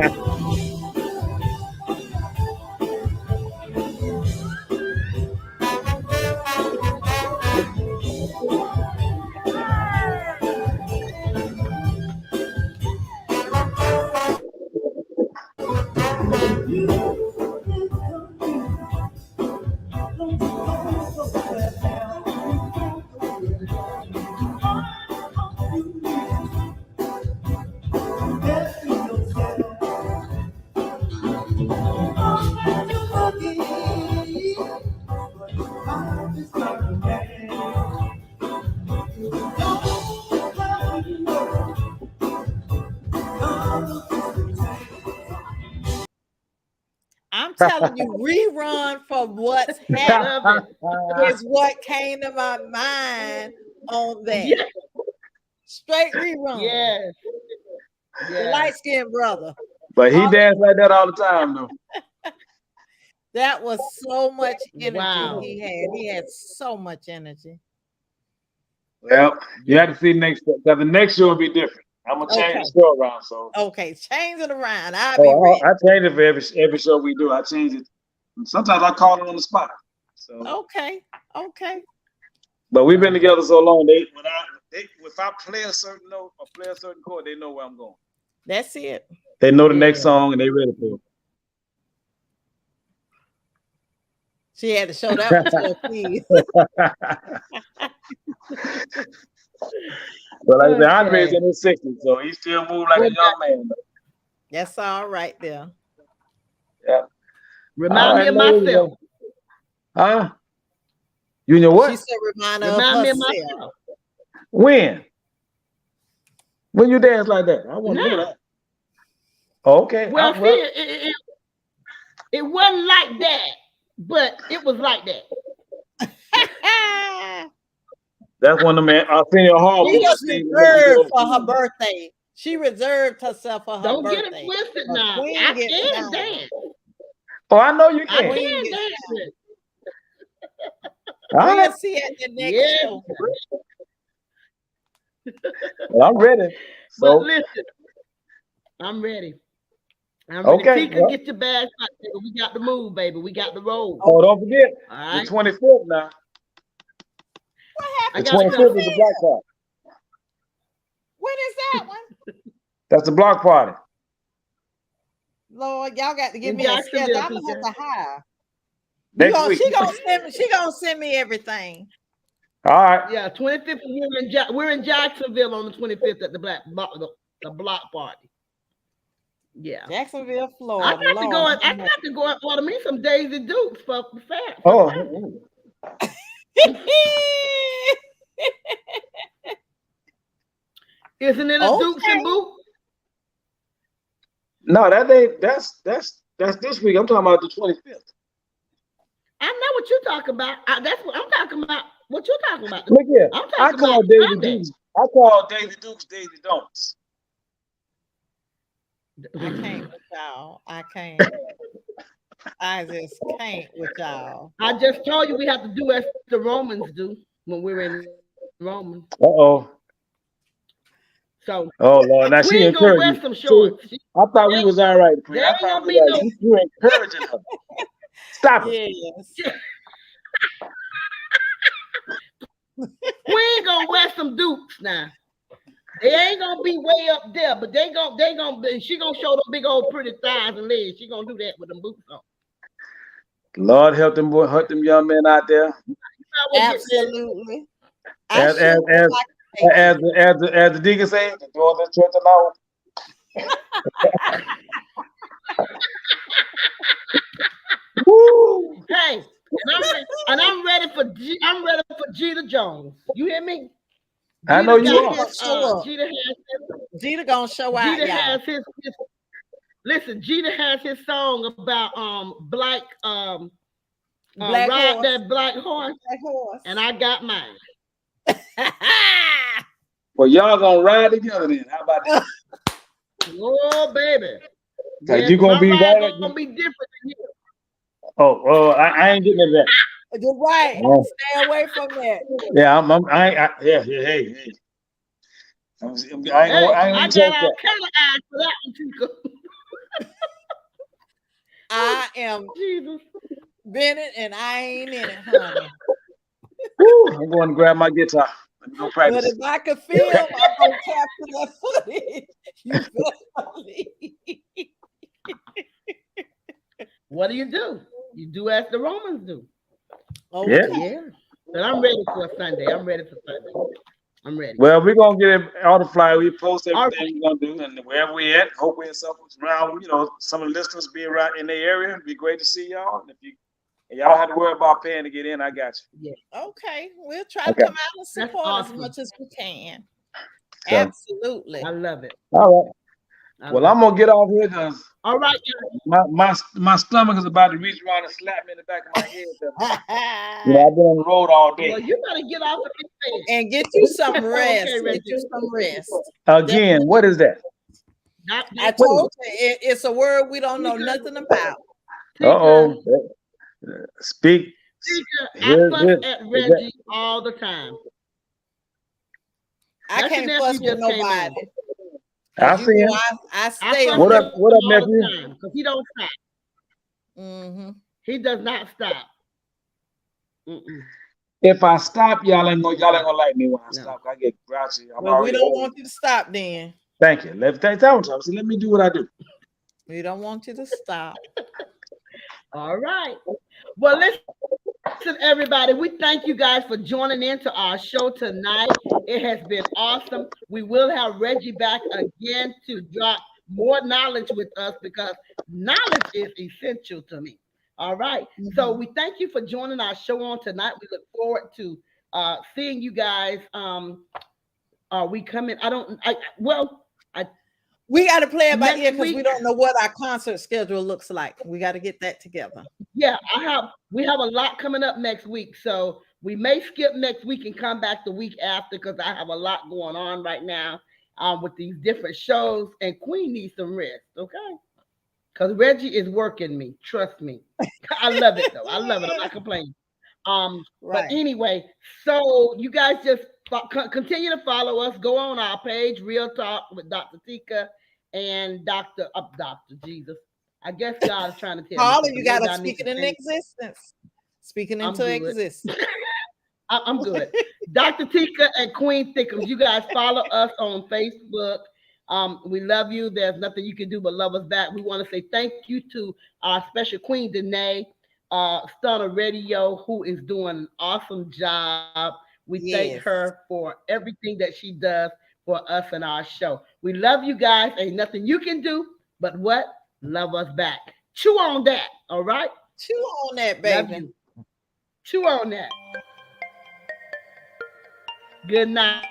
I'm telling you, rerun from what's happened is what came to my mind on that. Yes. Straight rerun. Yes. The light-skinned brother. But he danced like that all the time, though. That was so much energy Wow. he had. He had so much energy. Well, you have to see next, because the next show will be different. I'm gonna change the show around. So Okay, change it around. I'll be ready. I change it for every show we do. I change it. Sometimes I call it on the spot. So Okay. but we've been together so long. If I play a certain note or play a certain chord, they know where I'm going. That's it. They know the next song and they ready for it. She had to show that one to her kids. But like I said, Andre's in his 60s, so he still moves like a young man. That's all right there. Yeah. Remind me of myself. Huh? You know what? She said remind me of herself. When? When you dance like that? I want to know that. Okay. Well, see, it wasn't like that, but it was like that. That's one of the Arsenio Hall. She was reserved for her birthday. She reserved herself for her Don't birthday. Don't get it twisted now. I can dance. Oh, I know you can. I can dance. We'll see at the next show. Well, I'm ready. So but listen, I'm ready. Okay. Tika, get your bags out there. We got to move, baby. We got to roll. Oh, don't forget. Right. The 25th now. What happened? The 25th is the block party. What is that one? That's the block party. Lord, y'all got to give me a schedule. I'm gonna have to hire. She gonna send me everything. All right. Yeah, 25th. We're in Jacksonville on the 25th at the block party. Yeah, Jacksonville, Florida. I got to go and order me some Daisy Dukes for the fair. Oh. Isn't it a Dukes and Boots? No, that's this week. I'm talking about the 25th. I know what you're talking about. That's what I'm talking about. What you're talking about? Look here. I call Daisy Dukes. I call Daisy Dukes Daisy Don'ts. I can't with y'all. I can't. I just can't with y'all. I just told you we have to do as the Romans do when we're in Rome. Uh-oh. So, oh Lord, now she encouraged some shorts. I thought we was all right. I thought you encouraging her. Stop it. Yes. We ain't gonna wear some Dukes now. They ain't gonna be way up there, but she gonna show the big old pretty thighs and legs. She gonna do that with them boots on. Lord help them young men out there. Absolutely. As the deacon said, the doors of the church are now. Woo! Hey, I'm ready for Jeter Jones. You hear me? I know you are. Jeter gonna show out. Jeter has his listen. Jeter has his song about black black ride horse. That black horse, and I got mine. Well, y'all gonna ride together then? How about that? Oh, baby. Yes, you gonna be right. Gonna be different than you. Oh, I ain't getting into that. You're right. Stay away from that. Yeah, hey. I got all kind of eyes for that one, Tika. I am Jesus Bennett, and I ain't in it, honey. I'm going to grab my guitar. Let me go practice. But if I could film, I'm gonna capture that footage. You better believe. What do? You do as the Romans do. Okay. Yeah. But I'm ready for Sunday. I'm ready. Well, we're gonna get it all the flyer. We post everything we're gonna do, and wherever we at, hope we're around. Some of the listeners be around in the area. It'd be great to see y'all. And if y'all have to worry about paying to get in, I got you. Yeah. Okay. We'll try to come out and support as much as we can. So, absolutely. I love it. All right. Well, I'm gonna get off here because all right. My stomach is about to reach around and slap me in the back of my head. I've been on the road all day. Well, you gotta get off of this thing and get you some rest. Get you some rest. Again, what is that? I told you it's a word we don't know nothing about. Uh-oh. Speak. I fuss at Reggie all the time. I can't fuss with nobody. I see him. I stay. What up, nephew? Because he don't stop. Mm-hmm. He does not stop. If I stop, y'all ain't gonna like me when I stop. I get grouchy. Well, we don't want you to stop then. Thank you. Let me do what I do. We don't want you to stop. All right. Well, listen, everybody. We thank you guys for joining into our show tonight. It has been awesome. We will have Reggie back again to drop more knowledge with us because knowledge is essential to me. All right. Mm-hmm. So we thank you for joining our show on tonight. We look forward to seeing you guys. Are we coming? We got to play it by Next ear because we week- don't know what our concert schedule looks like. We got to get that together. Yeah, we have a lot coming up next week. So we may skip next week and come back the week after because I have a lot going on right now with these different shows. And Queen needs some rest, okay? Because Reggie is working me. Trust me. I love it though. I love it. I'm not complaining. But anyway, so you guys just continue to follow us. Go on our page, Real Talk with Dr. Tika and Dr. Jesus. I guess God is trying to tell Paula, me. you got to speak it into existence. Speaking into existence. I'm good. Dr. Tika and Queen Thickums, you guys follow us on Facebook. We love you. There's nothing you can do but love us back. We want to say thank you to our special Queen Danae, Stunner Radio, who is doing an awesome job. We thank her for everything that she does for us and our show. We love you guys. Ain't nothing you can do but what? Love us back. Chew on that. All right? Chew on that, baby. Chew on that. Good night.